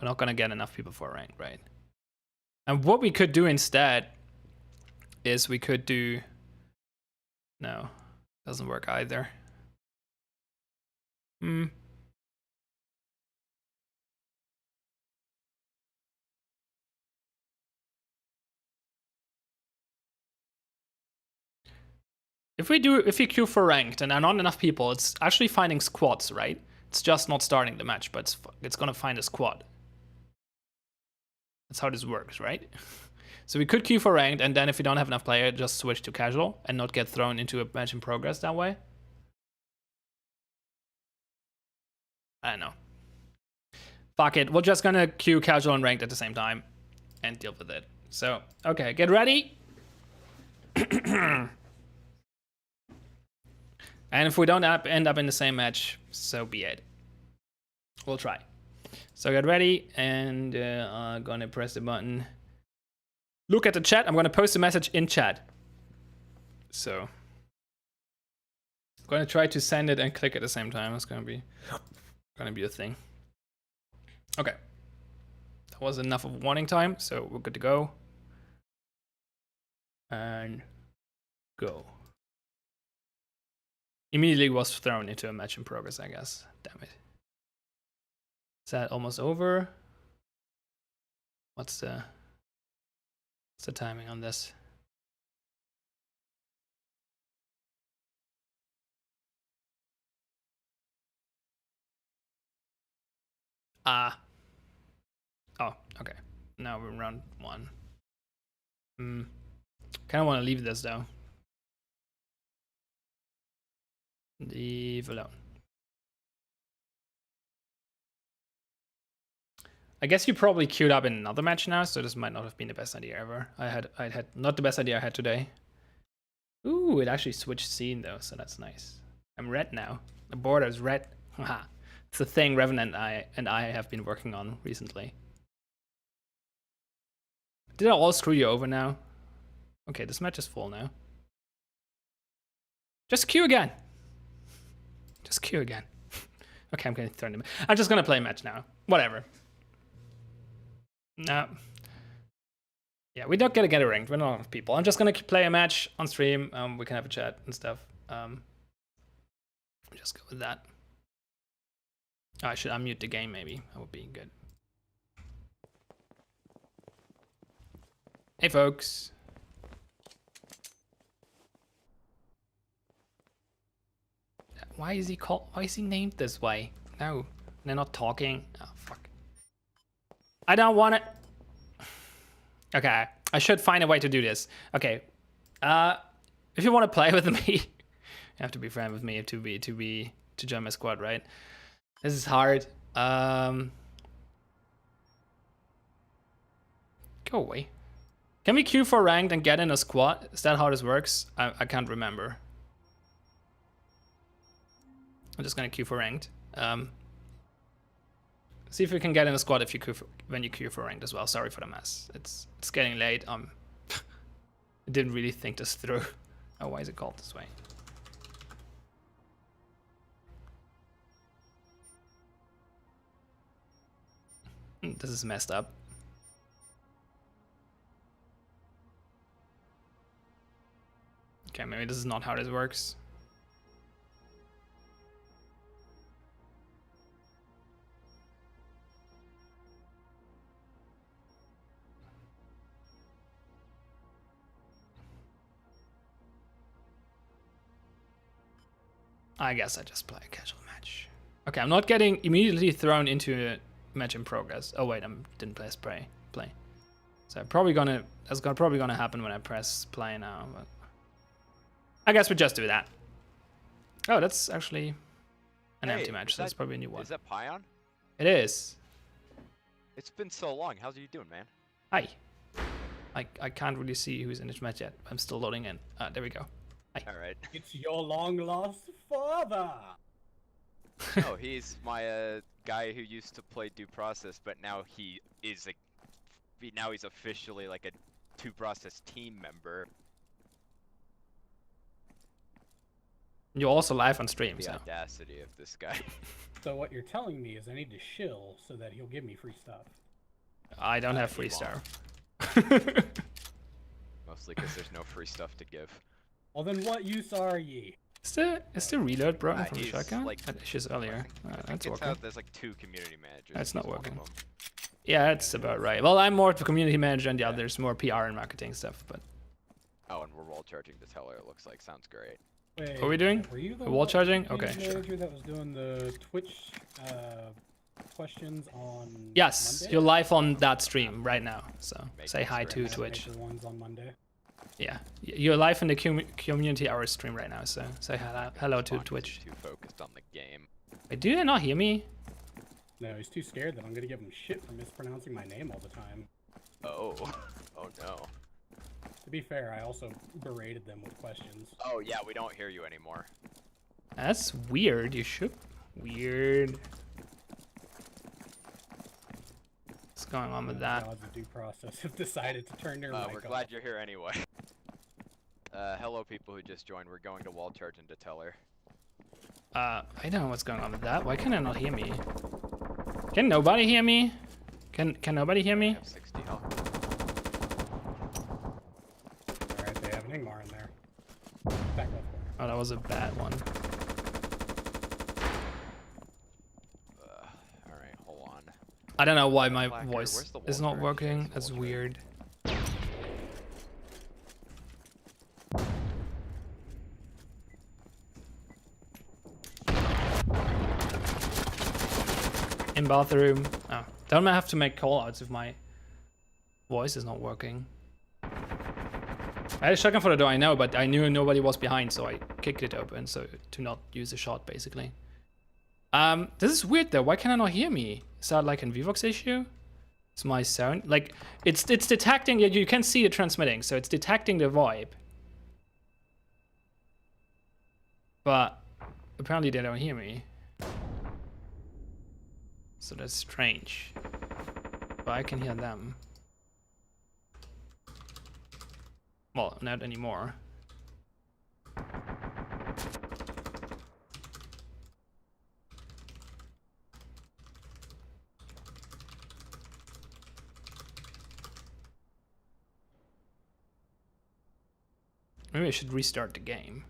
We're not gonna get enough people for a ranked, right? And what we could do instead is we could do, no, doesn't work either. If we queue for ranked and there are not enough people, it's actually finding squads, right? It's just not starting the match, but it's gonna find a squad. That's how this works, right? So we could queue for ranked, and then if we don't have enough player, just switch to casual and not get thrown into a match in progress that way. I don't know. Fuck it, we're just gonna queue casual and ranked at the same time and deal with it. So, okay, get ready. And if we don't end up in the same match, so be it. We'll try. So get ready, and I'm gonna press the button. Look at the chat. I'm gonna post a message in chat. So I'm gonna try to send it and click at the same time. It's gonna be a thing. Okay. That was enough of warning time, so we're good to go. And go. Immediately was thrown into a match in progress, I guess. Damn it. Is that almost over? What's the timing on this? Oh, okay. Now we're in round 1. Kind of want to leave this though. Leave alone. I guess you probably queued up in another match now, so this might not have been the best idea ever. I had not the best idea I had today. Ooh, it actually switched scene though, so that's nice. I'm red now. The border is red. Haha. It's the thing Revenant and I have been working on recently. Did I all screw you over now? Okay, this match is full now. Just queue again. Just queue again. Okay, I'm getting thrown in. I'm just gonna play a match now. Whatever. No. Yeah, we're not gonna get a ranked. We're not enough people. I'm just gonna play a match on stream. We can have a chat and stuff. Just go with that. Oh, I should unmute the game maybe. That would be good. Hey folks. Why is he named this way? No, they're not talking. Oh fuck. I don't want it. Okay, I should find a way to do this. Okay, if you want to play with me, you have to be friend with me to join my squad, right? This is hard. Go away. Can we queue for ranked and get in a squad? Is that how this works? I can't remember. I'm just gonna queue for ranked. See if we can get in a squad if you when you queue for ranked as well. Sorry for the mess. It's getting late. I didn't really think this through. Oh, why is it called this way? This is messed up. Okay, maybe this is not how this works. I guess I just play a casual match. Okay, I'm not getting immediately thrown into a match in progress. Oh wait, I didn't press play. So probably that's probably gonna happen when I press play now. But I guess we just do that. Oh, that's actually an empty match, so it's probably a new one. Is that Pion? It is. It's been so long. How's you doing, man? Hi. I can't really see who's in this match yet. I'm still loading in. There we go. Hi. All right. It's your long-lost father! Oh, he's my guy who used to play Due Process, but now he is now he's officially like a Due Process team member. You're also live on stream, The so. audacity of this guy. So what you're telling me is I need to shill so that he'll give me free stuff. I don't have free star. Mostly because there's no free stuff to give. Well then what use are ye? Is the reload broken from the he's, shotgun? like, I had issues earlier. That's working. There's like 2 community managers. That's not He's one of working. them. Yeah, that's about right. Well, I'm more of a community manager and the others more PR and marketing stuff, but. Oh, and we're wall charging the teller, it looks like. Sounds great. Wait, What are we doing? Were you the Wall charging? Okay, community sure. manager that was doing the Twitch questions on Yes, Monday? you're live on that stream right now, so Make say hi to Instagram Twitch. Major ones on Monday. Yeah, you're live in the community hour stream right now, so say hello to Font is Twitch. Too focused on the game. Wait, do they not hear me? No, he's too scared that I'm gonna give him shit for mispronouncing my name all the time. Oh. Oh no. To be fair, I also berated them with questions. Oh yeah, we don't hear you anymore. That's weird. You should. Weird. What's going on with that? Gods of Due Process have decided to turn their mic We're off. glad you're here anyway. Hello people who just joined. We're going to wall charge into teller. I don't know what's going on with that. Why can I not hear me? Can nobody hear me? Can nobody hear I me? have 60 health. Alright, they have an Ingmar in there. Back left corner. Oh, that was a bad one. Alright, hold on. I don't know why my Blacker, voice where's the wall is not charge? working. There's the That's wall charge. weird. In bathroom. Oh, don't I have to make callouts if my voice is not working? I had a shotgun for the door, I know, but I knew nobody was behind, so I kicked it open so to not use a shot, basically. This is weird though. Why can I not hear me? Is that like a Vivox issue? Is my sound like it's detecting? You can see it transmitting, so it's detecting the VoIP, but apparently they don't hear me. So that's strange. But I can hear them. Well, not anymore. Maybe I should restart the game.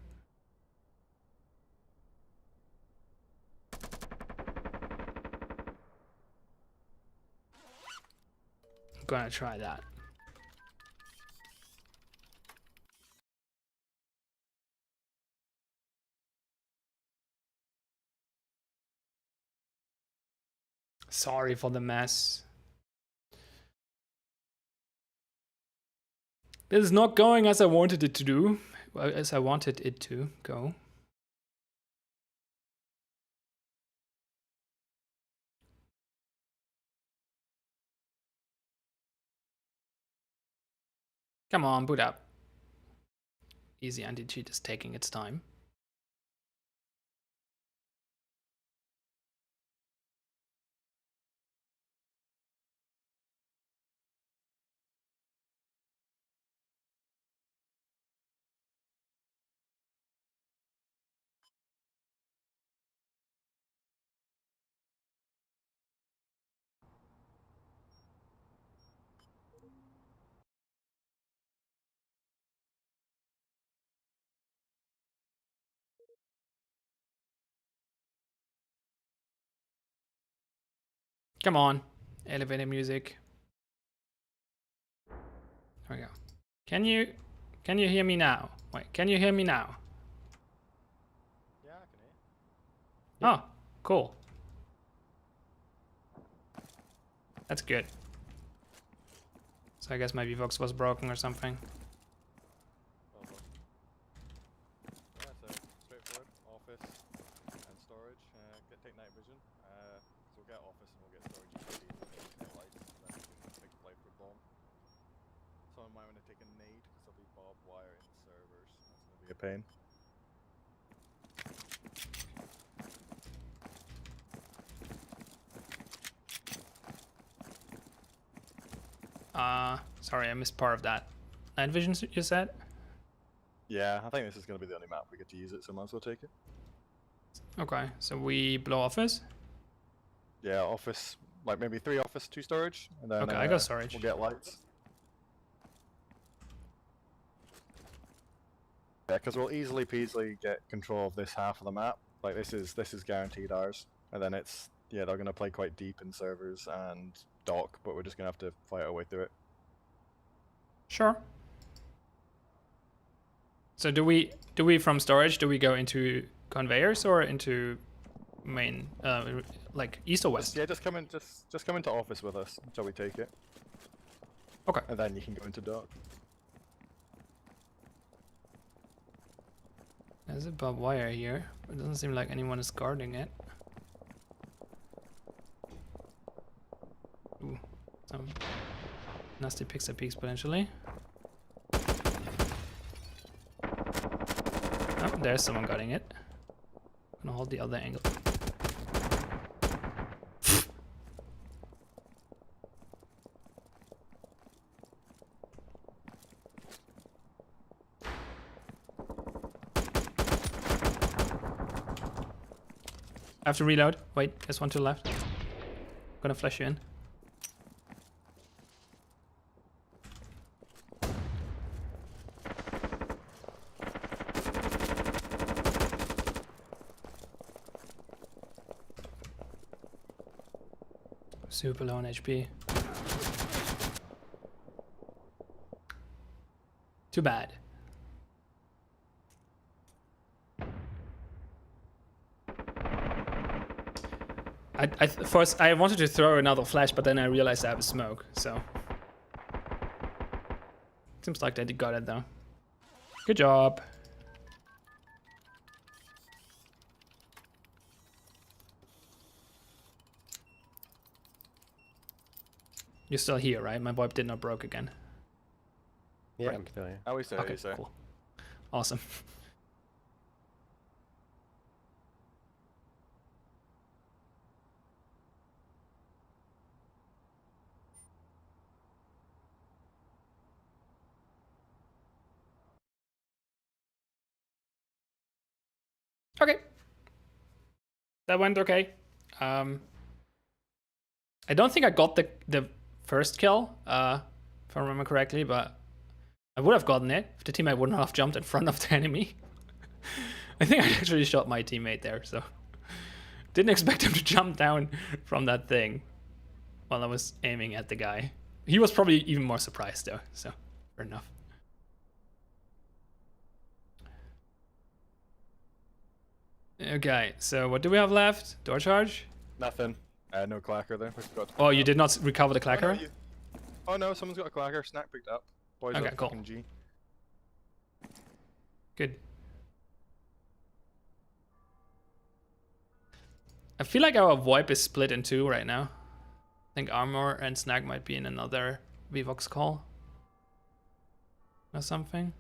I'm gonna try that. Sorry for the mess. This is not going as I wanted it to do, as I wanted it to go. Come on, boot up. Easy anti-cheat is taking its time. Come on, elevator music. There we go. Can you hear me now? Wait, can you hear me now? Yeah, I can hear. Oh, cool. That's good. So I guess my VVox was broken or something. Well done. Yeah, so straightforward. Office and storage. Take night vision. So we'll get office and we'll get storage easy. Get lights, and then we can take light for bomb. Someone might want to take a nade because there'll be barbed wire in servers. That's going to be a pain. Sorry, I missed part of that. Night vision, you said? Yeah, I think this is going to be the only map we get to use it, so might as well take it. Okay, so we blow office. Yeah, office, like maybe 3 office, 2 storage, and then Okay, I got storage. we'll get lights. Yeah, because we'll easily peasily get control of this half of the map. Like this is guaranteed ours, and then it's they're gonna play quite deep in servers and dock, but we're just gonna have to fight our way through it. Sure. So do we from storage, do we go into conveyors or into main, like east or west? Yeah, just come into office with us until we take it. Okay. And then you can go into dock. There's a barbed wire here. It doesn't seem like anyone is guarding it. Ooh, some nasty pixel peaks potentially. Oh, there's someone guarding it. I'm gonna hold the other angle. I have to reload. Wait, there's one to the left. Gonna flash you in. Super low on HP. Too bad. First I wanted to throw another flash, but then I realized I have a smoke, so. Seems like they got it though. Good job. You're still here, right? My VoIP did not broke again. Yeah, I'm still here. How we say Okay, you say? cool. Awesome. Okay. That went okay. I don't think I got the first kill, if I remember correctly, but I would have gotten it if the teammate wouldn't have jumped in front of the enemy. I think I actually shot my teammate there, so didn't expect him to jump down from that thing while I was aiming at the guy. He was probably even more surprised though, so fair enough. Okay, so what do we have left? Door charge? Nothing. No clacker there. We forgot to pick Oh, it you up. did not recover the clacker? Oh no, someone's got a clacker. Snack picked up. Boys Okay, are cool. fucking G. Good. I feel like our VoIP is split in two right now. I think Armor and Snag might be in another VVox call. Or something.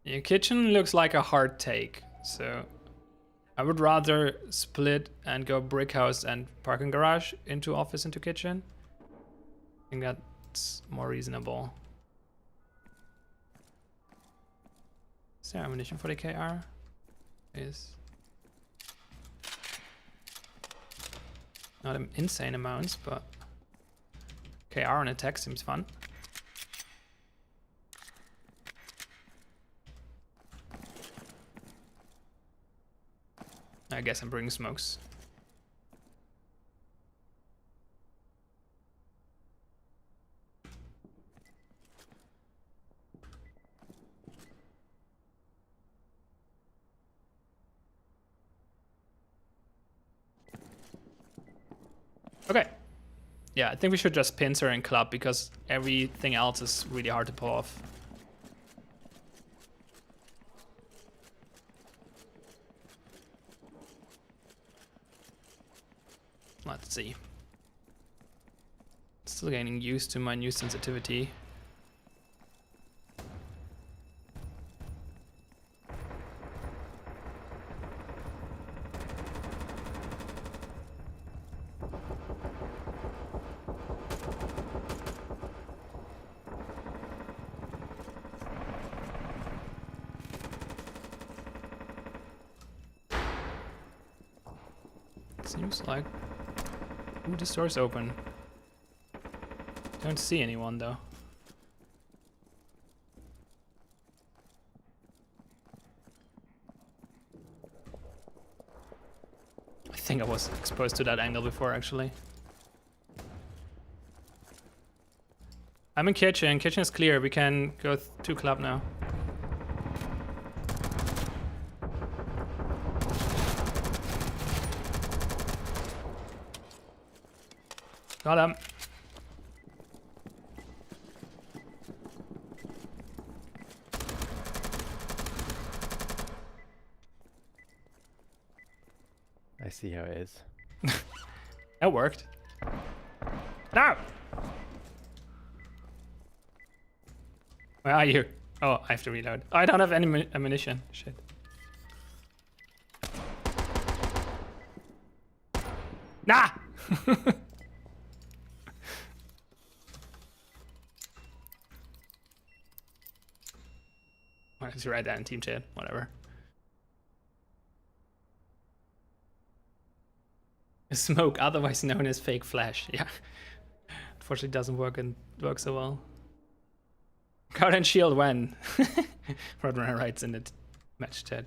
Yeah, kitchen looks like a hard take, so I would rather split and go brick house and parking garage into office into kitchen. I think that's more reasonable. Is there ammunition for the KR? Is not insane amounts, but KR on attack seems fun. guess I'm bringing smokes. Okay. Yeah, I think we should just pincer and club because everything else is really hard to pull off. Let's see. Still getting used to my new sensitivity. Seems like... Ooh, this door's open. Don't see anyone though. I think I was exposed to that angle before actually. I'm in kitchen. Kitchen is clear. We can go to club now. Got him. I see how it is. That worked. No! Where are you? Oh, I have to reload. Oh, I don't have any ammunition. Shit. Nah! Why did you write that in team chat? Whatever. Smoke, otherwise known as fake flash. Yeah. Unfortunately doesn't work so well. Guard and shield when? Roadrunner writes in the match chat.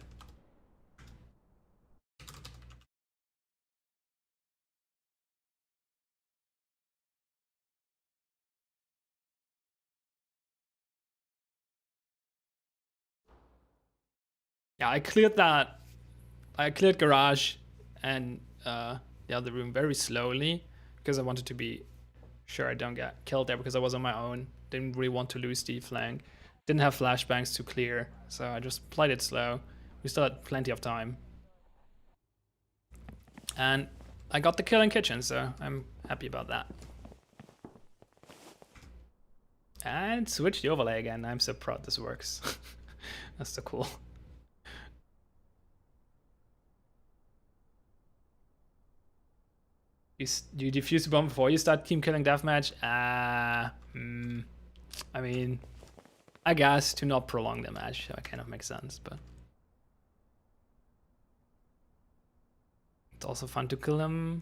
Yeah, I cleared that. I cleared garage and the other room very slowly because I wanted to be sure I don't get killed there because I was on my own. Didn't really want to lose the flank. Didn't have flashbangs to clear, so I just played it slow. We still had plenty of time. And I got the kill in kitchen, so I'm happy about that. And switch the overlay again. I'm so proud this works. That's so cool. You defuse the bomb before you start team killing deathmatch? I mean, I guess to not prolong the match, that kind of makes sense, but it's also fun to kill them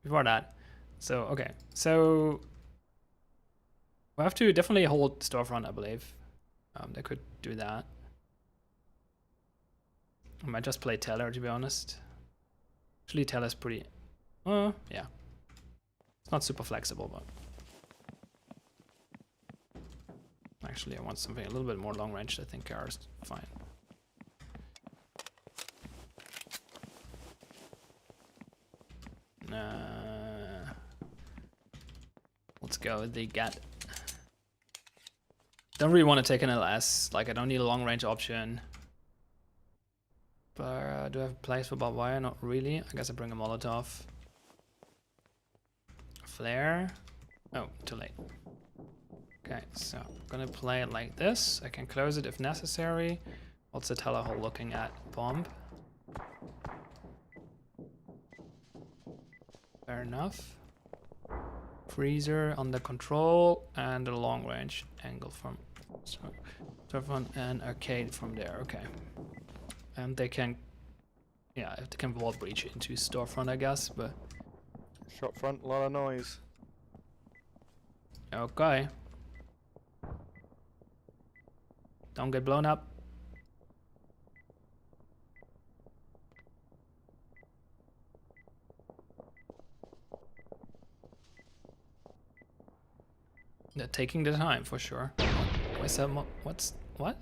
before that. So, okay, so we have to definitely hold storefront, I believe. They could do that. I might just play Teller, to be honest. Actually, Teller's pretty... yeah. It's not super flexible, but... Actually, I want something a little bit more long range. I think cars fine. Let's go with the GAT. Don't really want to take an LS. Like, I don't need a long range option. But do I have a place for barbed wire? Not really. I guess I bring a Molotov. Flare. Oh, too late. Okay, so I'm gonna play it like this. I can close it if necessary. What's the telehole looking at? Bomb. Fair enough. Freezer under control and a long range angle from storefront and arcade from there. Okay. And they can, yeah, they can wall breach into storefront, I guess, but. Shop front, a lot of noise. Okay. Don't get blown up. They're taking the time for sure. What's that? What's what?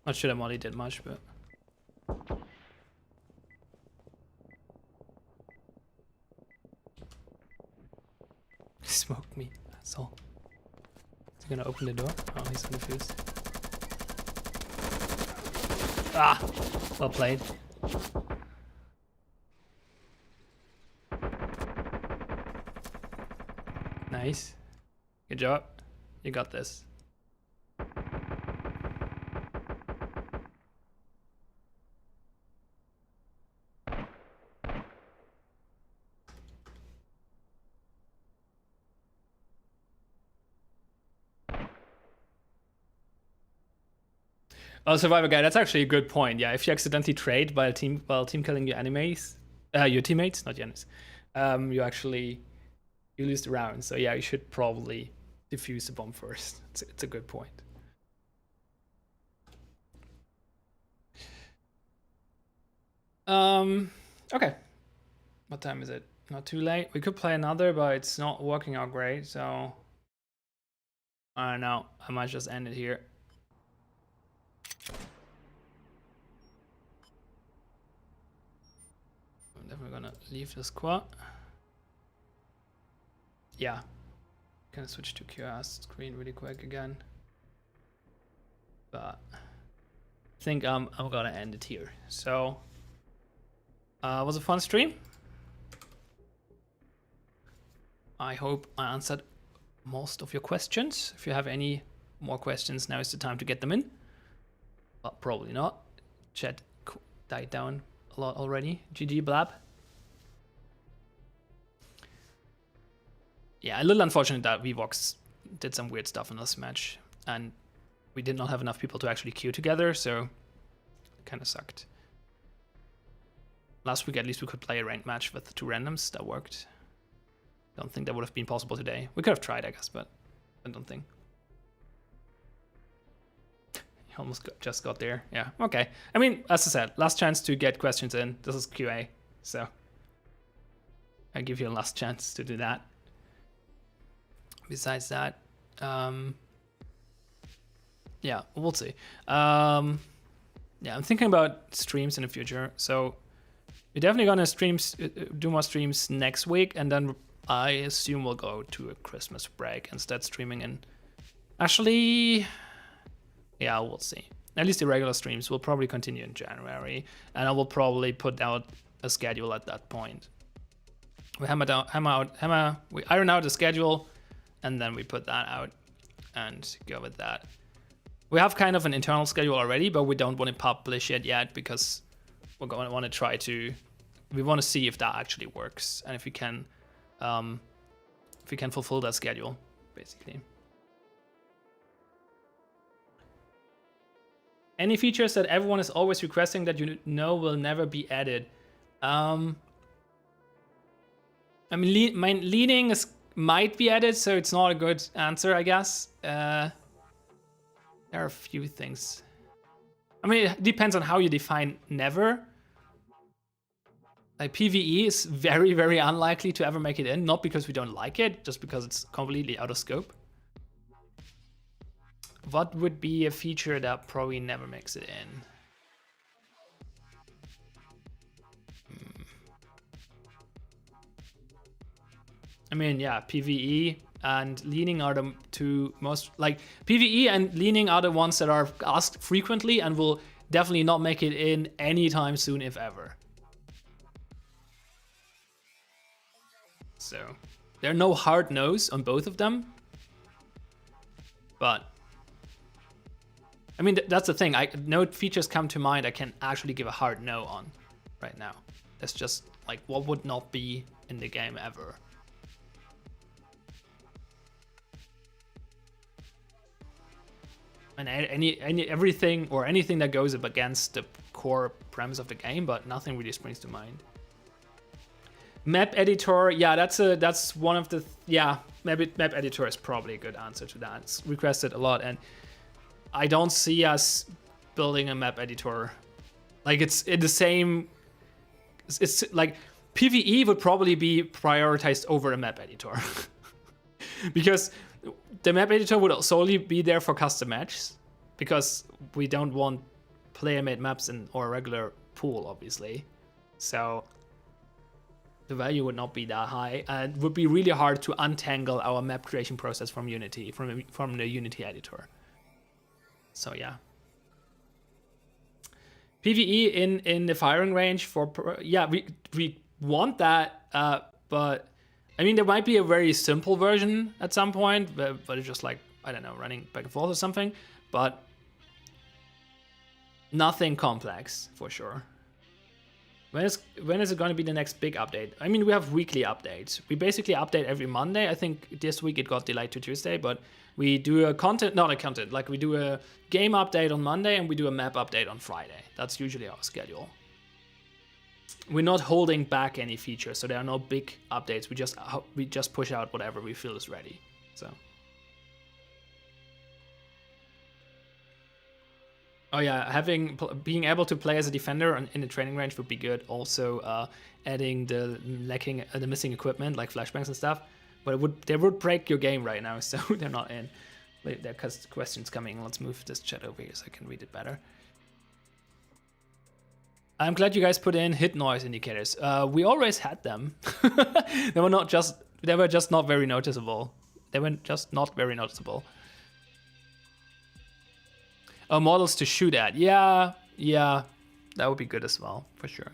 Not sure that Molly did much, but smoked me. That's all. Is he gonna open the door? Oh, he's on the fuse. Ah, well played. Nice. Good job. You got this. Oh, Survivor Guy, that's actually a good point. Yeah, if you accidentally trade while team killing your enemies, your teammates, not your enemies, you lose the round. So yeah, you should probably defuse the bomb first. It's a good point. Okay. What time is it? Not too late. We could play another, but it's not working out great. So I don't know. I might just end it here. I'm definitely gonna leave the squad. Yeah. Gonna switch to QS screen really quick again. But I think I'm gonna end it here. So it was a fun stream. I hope I answered most of your questions. If you have any more questions, now is the time to get them in. But probably not. Chat died down a lot already. GG Blab. Yeah, a little unfortunate that Vvox did some weird stuff in this match, and we did not have enough people to actually queue together, so it kind of sucked. Last week at least we could play a ranked match with 2 randoms. That worked. Don't think that would have been possible today. We could have tried, I guess, but I don't think. Almost just got there. Yeah, okay. I mean, as I said, last chance to get questions in. This is QA, so I give you a last chance to do that. Besides that, yeah, we'll see. Yeah, I'm thinking about streams in the future. So we're definitely gonna do more streams next week, and then I assume we'll go to a Christmas break and start streaming in. Actually, yeah, we'll see. At least the regular streams will probably continue in January, and I will probably put out a schedule at that point. We we iron out the schedule, and then we put that out and go with that. We have kind of an internal schedule already, but we don't want to publish it yet because we're going to want to try to. We want to see if that actually works and if we can fulfill that schedule, basically. Any features that everyone is always requesting that you know will never be added? I mean, leaning might be added, so it's not a good answer, I guess. There are a few things. I mean, it depends on how you define never. Like PvE is very, very unlikely to ever make it in, not because we don't like it, just because it's completely out of scope. What would be a feature that probably never makes it in? I mean, yeah, PvE and leaning are the 2 most, like, PvE and leaning are the ones that are asked frequently and will definitely not make it in anytime soon, if ever. So there are no hard no's on both of them, but I mean, that's the thing. No features come to mind I can actually give a hard no on right now. It's just like what would not be in the game ever. And everything or anything that goes up against the core premise of the game, but nothing really springs to mind. Map editor, yeah, that's one of the, yeah, map editor is probably a good answer to that. It's requested a lot, and I don't see us building a map editor. Like, it's in the same. It's like PvE would probably be prioritized over a map editor. Because the map editor would solely be there for custom matches, because we don't want player-made maps in our regular pool, obviously. So the value would not be that high, and it would be really hard to untangle our map creation process from Unity, from the Unity editor. So yeah. PvE in the firing range we want that, but I mean, there might be a very simple version at some point, but it's just like, I don't know, running back and forth or something, but nothing complex for sure. When is it going to be the next big update? I mean, we have weekly updates. We basically update every Monday. I think this week it got delayed to Tuesday, but we do we do a game update on Monday and we do a map update on Friday. That's usually our schedule. We're not holding back any features, so there are no big updates. We just push out whatever we feel is ready. So. Oh yeah, being able to play as a defender in the training range would be good. Also, adding the missing equipment like flashbangs and stuff, but they would break your game right now, so they're not in. Wait, there are questions coming. Let's move this chat over here so I can read it better. I'm glad you guys put in hit noise indicators. We always had them. They were just not very noticeable. Oh, models to shoot at. Yeah, that would be good as well, for sure.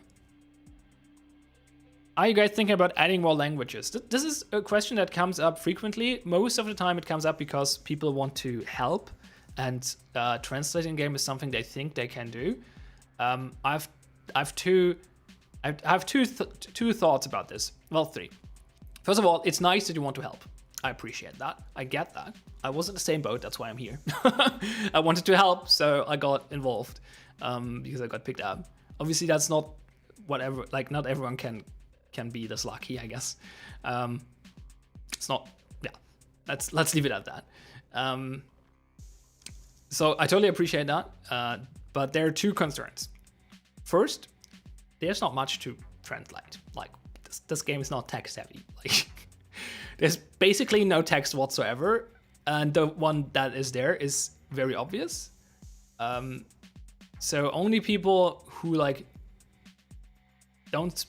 Are you guys thinking about adding more languages? This is a question that comes up frequently. Most of the time it comes up because people want to help, and translating game is something they think they can do. I have two thoughts about this. Well, three. First of all, it's nice that you want to help. I appreciate that. I get that. I was in the same boat. That's why I'm here. I wanted to help, so I got involved because I got picked up. Obviously, that's not whatever. Like, not everyone can be this lucky, I guess. It's not. Yeah. Let's leave it at that. So I totally appreciate that. But there are two concerns. First, there's not much to translate. Like, this game is not text heavy. Like, there's basically no text whatsoever, and the one that is there is very obvious. So only people who don't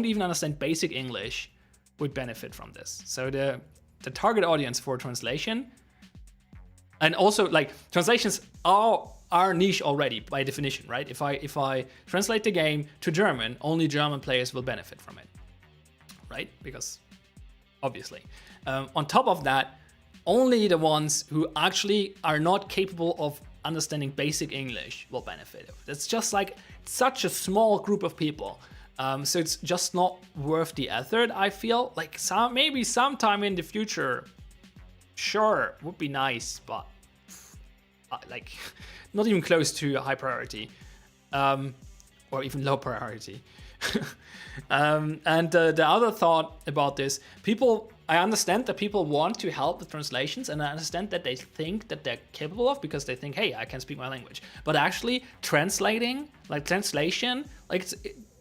even understand basic English would benefit from this. So the target audience for translation, and also translations are niche already by definition, right? If I translate the game to German, only German players will benefit from it, right? Because obviously, on top of that, only the ones who actually are not capable of understanding basic English will benefit. It's just such a small group of people, so it's just not worth the effort. I feel like maybe sometime in the future, sure, would be nice, but not even close to a high priority, or even low priority. And the other thought about this, I understand that people want to help with translations, and I understand that they think that they're capable of, because they think, hey, I can speak my language. But actually translation,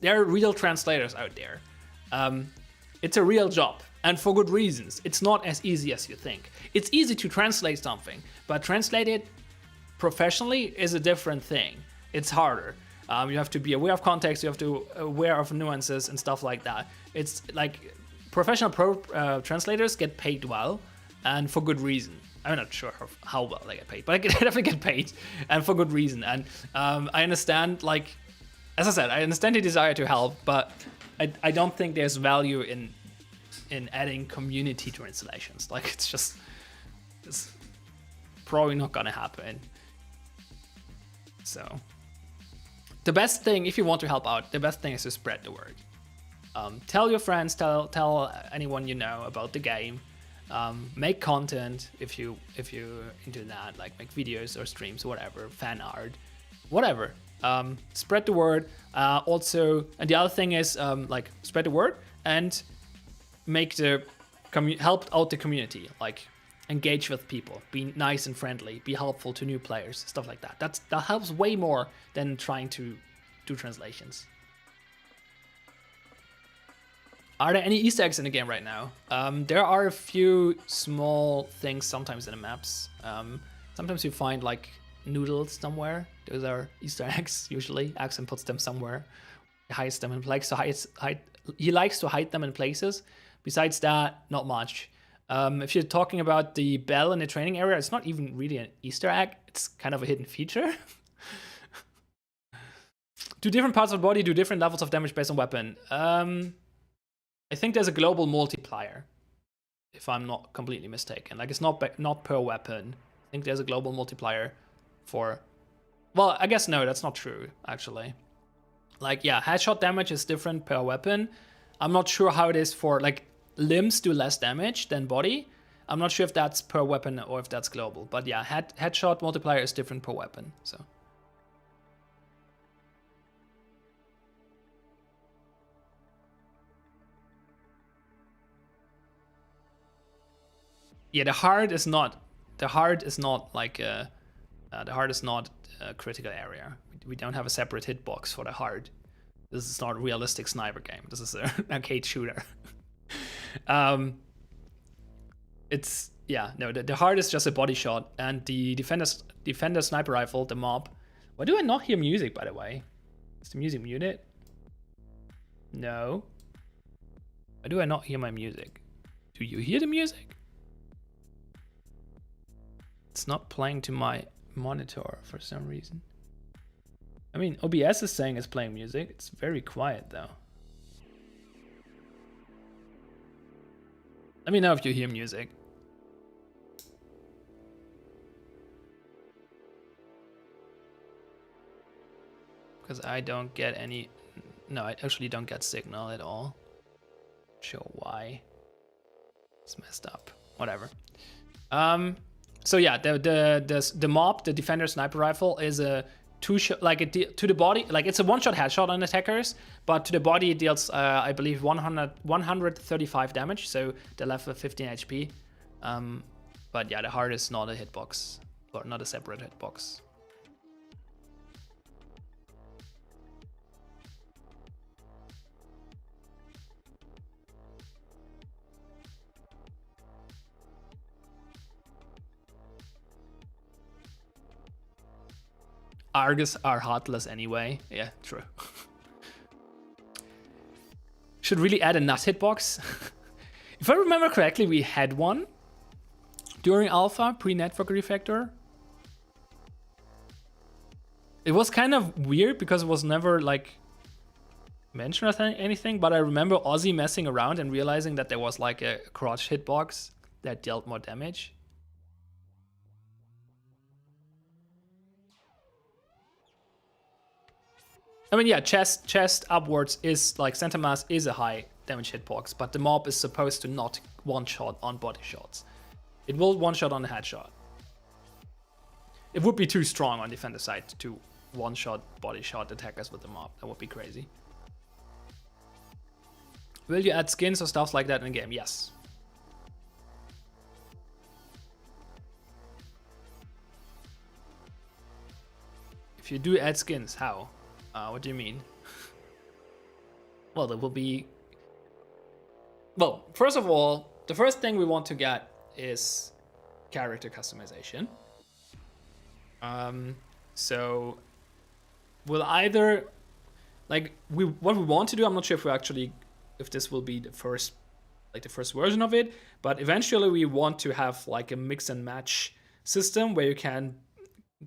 there are real translators out there. It's a real job, and for good reasons. It's not as easy as you think. It's easy to translate something, but translate it professionally is a different thing. It's harder. You have to be aware of context, you have to be aware of nuances and stuff like that. It's like professional translators get paid well, and for good reason. I'm not sure how well they get paid, but they definitely get paid, and for good reason. And I understand, as I said, I understand the desire to help, but I don't think there's value in adding community translations. It's probably not gonna happen. So the best thing, if you want to help out, the best thing is to spread the word. Tell your friends, tell anyone you know about the game. Make content if you're into that, make videos or streams, whatever, fan art, whatever. Spread the word. Also, and the other thing is spread the word and make the help out the community, like engage with people, be nice and friendly, be helpful to new players, stuff like that. That helps way more than trying to do translations. Are there any Easter eggs in the game right now? There are a few small things sometimes in the maps. Sometimes you find like noodles somewhere. Those are Easter eggs usually. Axon puts them somewhere. He hides them in places. He likes to hide them in places. Besides that, not much. If you're talking about the bell in the training area, it's not even really an Easter egg. It's kind of a hidden feature. Do different parts of the body do different levels of damage based on weapon? I think there's a global multiplier, if I'm not completely mistaken. Like, it's not per weapon. I think there's a global multiplier for... Well, I guess no, that's not true, actually. Like, yeah, headshot damage is different per weapon. I'm not sure how it is for, like, limbs do less damage than body. I'm not sure if that's per weapon or if that's global. But yeah, headshot multiplier is different per weapon, so... Yeah, the heart is not like the heart is not a critical area. We don't have a separate hitbox for the heart. This is not a realistic sniper game. This is an arcade shooter. It's the heart is just a body shot, and the defender sniper rifle, the mob. Why do I not hear music, by the way? Is the music muted? No. Why do I not hear my music? Do you hear the music? It's not playing to my monitor for some reason. I mean, OBS is saying it's playing music. It's very quiet though. Let me know if you hear music. Because I don't get any... No, I actually don't get signal at all. Not sure why. It's messed up. Whatever. So yeah, the mob, the defender sniper rifle, is a to the body, like it's a one-shot headshot on attackers, but to the body it deals, I believe, 135 damage, so they're left with 15 HP. But yeah, the heart is not a hitbox, or not a separate hitbox. Argus are heartless anyway. Yeah, true. Should really add a nut hitbox. If I remember correctly, we had one during alpha, pre-network refactor. It was kind of weird because it was never like mentioned or anything, but I remember Ozzy messing around and realizing that there was like a crotch hitbox that dealt more damage. I mean, yeah, chest upwards is like center mass is a high damage hitbox, but the mob is supposed to not one-shot on body shots. It will one-shot on a headshot. It would be too strong on defender side to one-shot body shot attackers with the mob. That would be crazy. Will you add skins or stuff like that in the game? Yes. If you do add skins, how? What do you mean? Well, there will be... Well, first of all, the first thing we want to get is character customization. So we'll either... Like, what we want to do, I'm not sure if this will be the first version of it, but eventually we want to have like a mix and match system where you can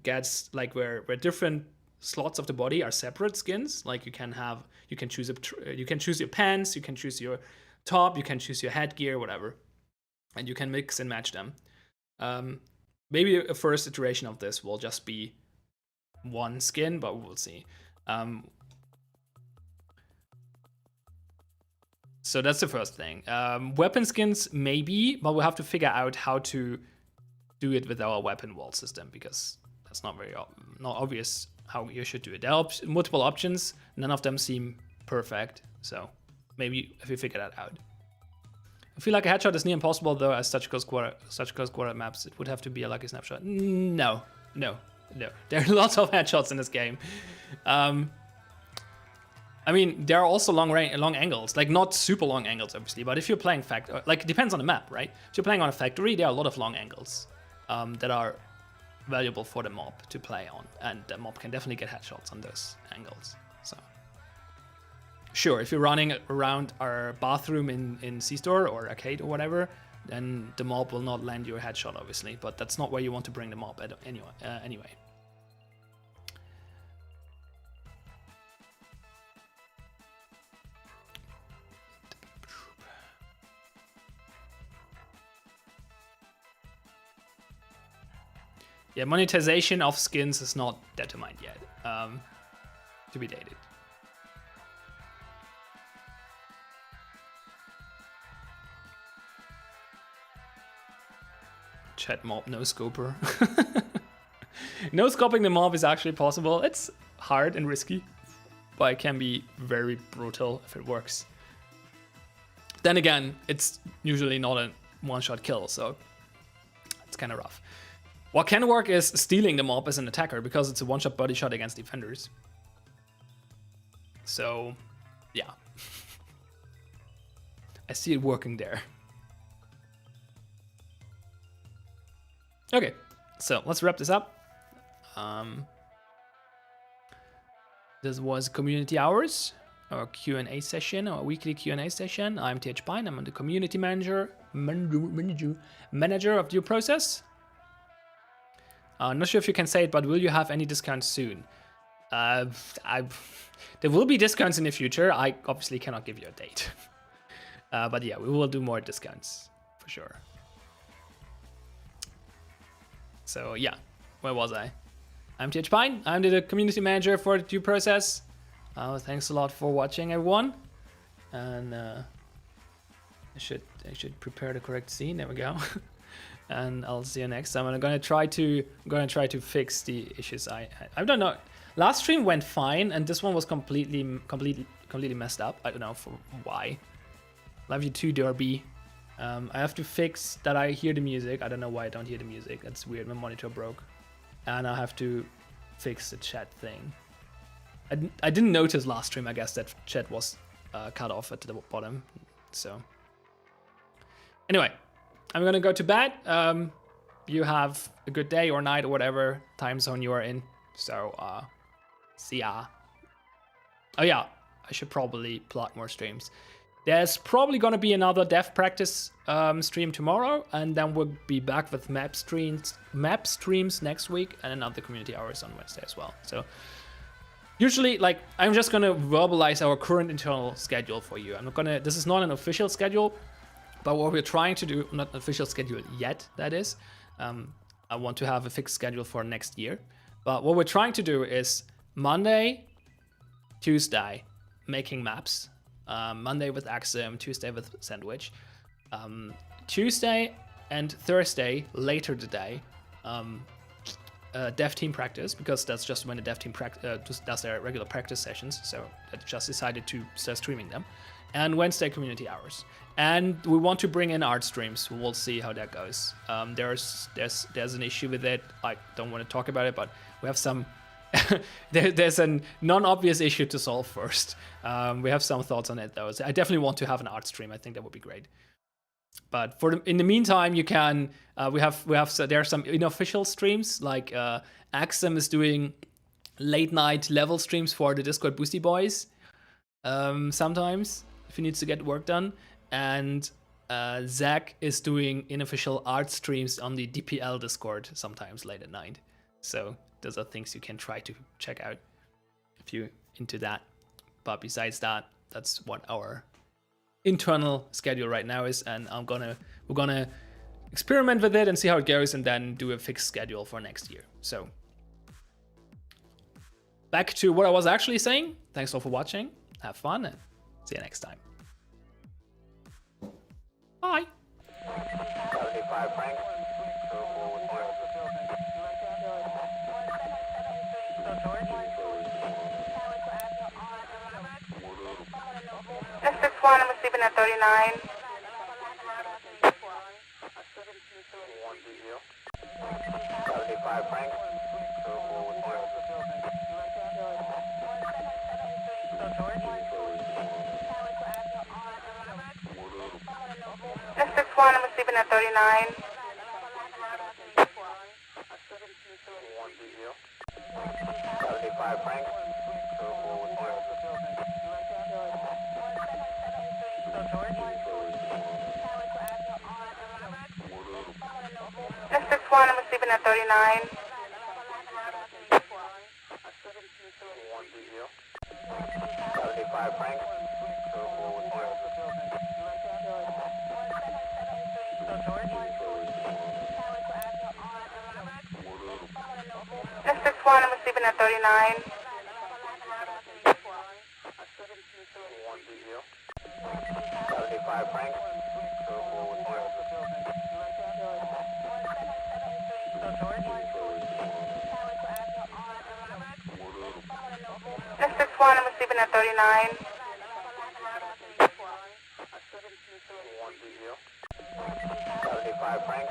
get, like, where different slots of the body are separate skins. Like you can choose your pants, you can choose your top, you can choose your headgear, whatever, and you can mix and match them. Maybe a first iteration of this will just be one skin, but we'll see. So that's the first thing. Weapon skins maybe, but we'll have to figure out how to do it with our weapon wall system, because that's not obvious how you should do it. There are multiple options, none of them seem perfect, so maybe if we figure that out. I feel like a headshot is near impossible though, as such close quarter maps. It would have to be a lucky snapshot. No. There are lots of headshots in this game. I mean, there are also long angles, like not super long angles, obviously. But if you're playing like it depends on the map, right? If you're playing on a factory, there are a lot of long angles that are valuable for the mob to play on, and the mob can definitely get headshots on those angles. So, sure, if you're running around our bathroom in C-Store or arcade or whatever, then the mob will not land you a headshot, obviously. But that's not where you want to bring the mob anyway. Yeah, monetization of skins is not determined yet. To be dated. Chat mob no scoper. No scoping the mob is actually possible. It's hard and risky, but it can be very brutal if it works. Then again, it's usually not a one-shot kill, so it's kind of rough. What can work is stealing the mob as an attacker, because it's a one-shot body shot against defenders. So, yeah. I see it working there. Okay, so let's wrap this up. This was community hours, our Q&A session, our weekly Q&A session. I'm TH Pine. I'm the community manager of Due Process. Not sure if you can say it, but will you have any discounts soon? There will be discounts in the future. I obviously cannot give you a date. But yeah, we will do more discounts for sure. So yeah, where was I? I'm TH Pine. I'm the community manager for Due Process. Thanks a lot for watching, everyone. And I should prepare the correct scene. There we go. And I'll see you next time. I'm gonna try to fix the issues I don't know. Last stream went fine, and this one was completely messed up. I don't know for why. Love you too, Derby. I have to fix that I hear the music. I don't know why I don't hear the music. That's weird. My monitor broke, and I have to fix the chat thing. I didn't notice last stream. I guess that chat was cut off at the bottom. So anyway. I'm gonna go to bed. You have a good day or night or whatever time zone you are in. So, see ya. Oh yeah, I should probably plug more streams. There's probably gonna be another dev practice stream tomorrow, and then we'll be back with map streams next week, and another community hours on Wednesday as well. So, usually, like, I'm just gonna verbalize our current internal schedule for you. This is not an official schedule. But what we're trying to do, not an official schedule yet, that is. I want to have a fixed schedule for next year. But what we're trying to do is Monday, Tuesday, making maps. Monday with Axum, Tuesday with Sandwich. Tuesday and Thursday, later today, dev team practice, because that's just when the dev team does their regular practice sessions. So I just decided to start streaming them. And Wednesday community hours. And we want to bring in art streams. We'll see how that goes. There's an issue with it. I don't want to talk about it, but we have some. There's a non-obvious issue to solve first. We have some thoughts on it though. So I definitely want to have an art stream. I think that would be great. But in the meantime, you can. There are some unofficial streams, like Axum is doing late night level streams for the Discord Boosty Boys. Sometimes if he needs to get work done. And Zach is doing unofficial art streams on the DPL Discord sometimes late at night. So those are things you can try to check out if you're into that. But besides that, that's what our internal schedule right now is, and we're gonna experiment with it and see how it goes, and then do a fixed schedule for next year. So back to what I was actually saying. Thanks all for watching. Have fun, and see you next time. Bye. This is one, I'm sleeping at 39. 75 Frank. District 1, I'm receiving at 39. 75 Frank. District 1, I'm receiving at 39. 75 Frank. District 1, I'm receiving at 39. 75 Frank. District 1, I'm receiving at 39. 75 Frank.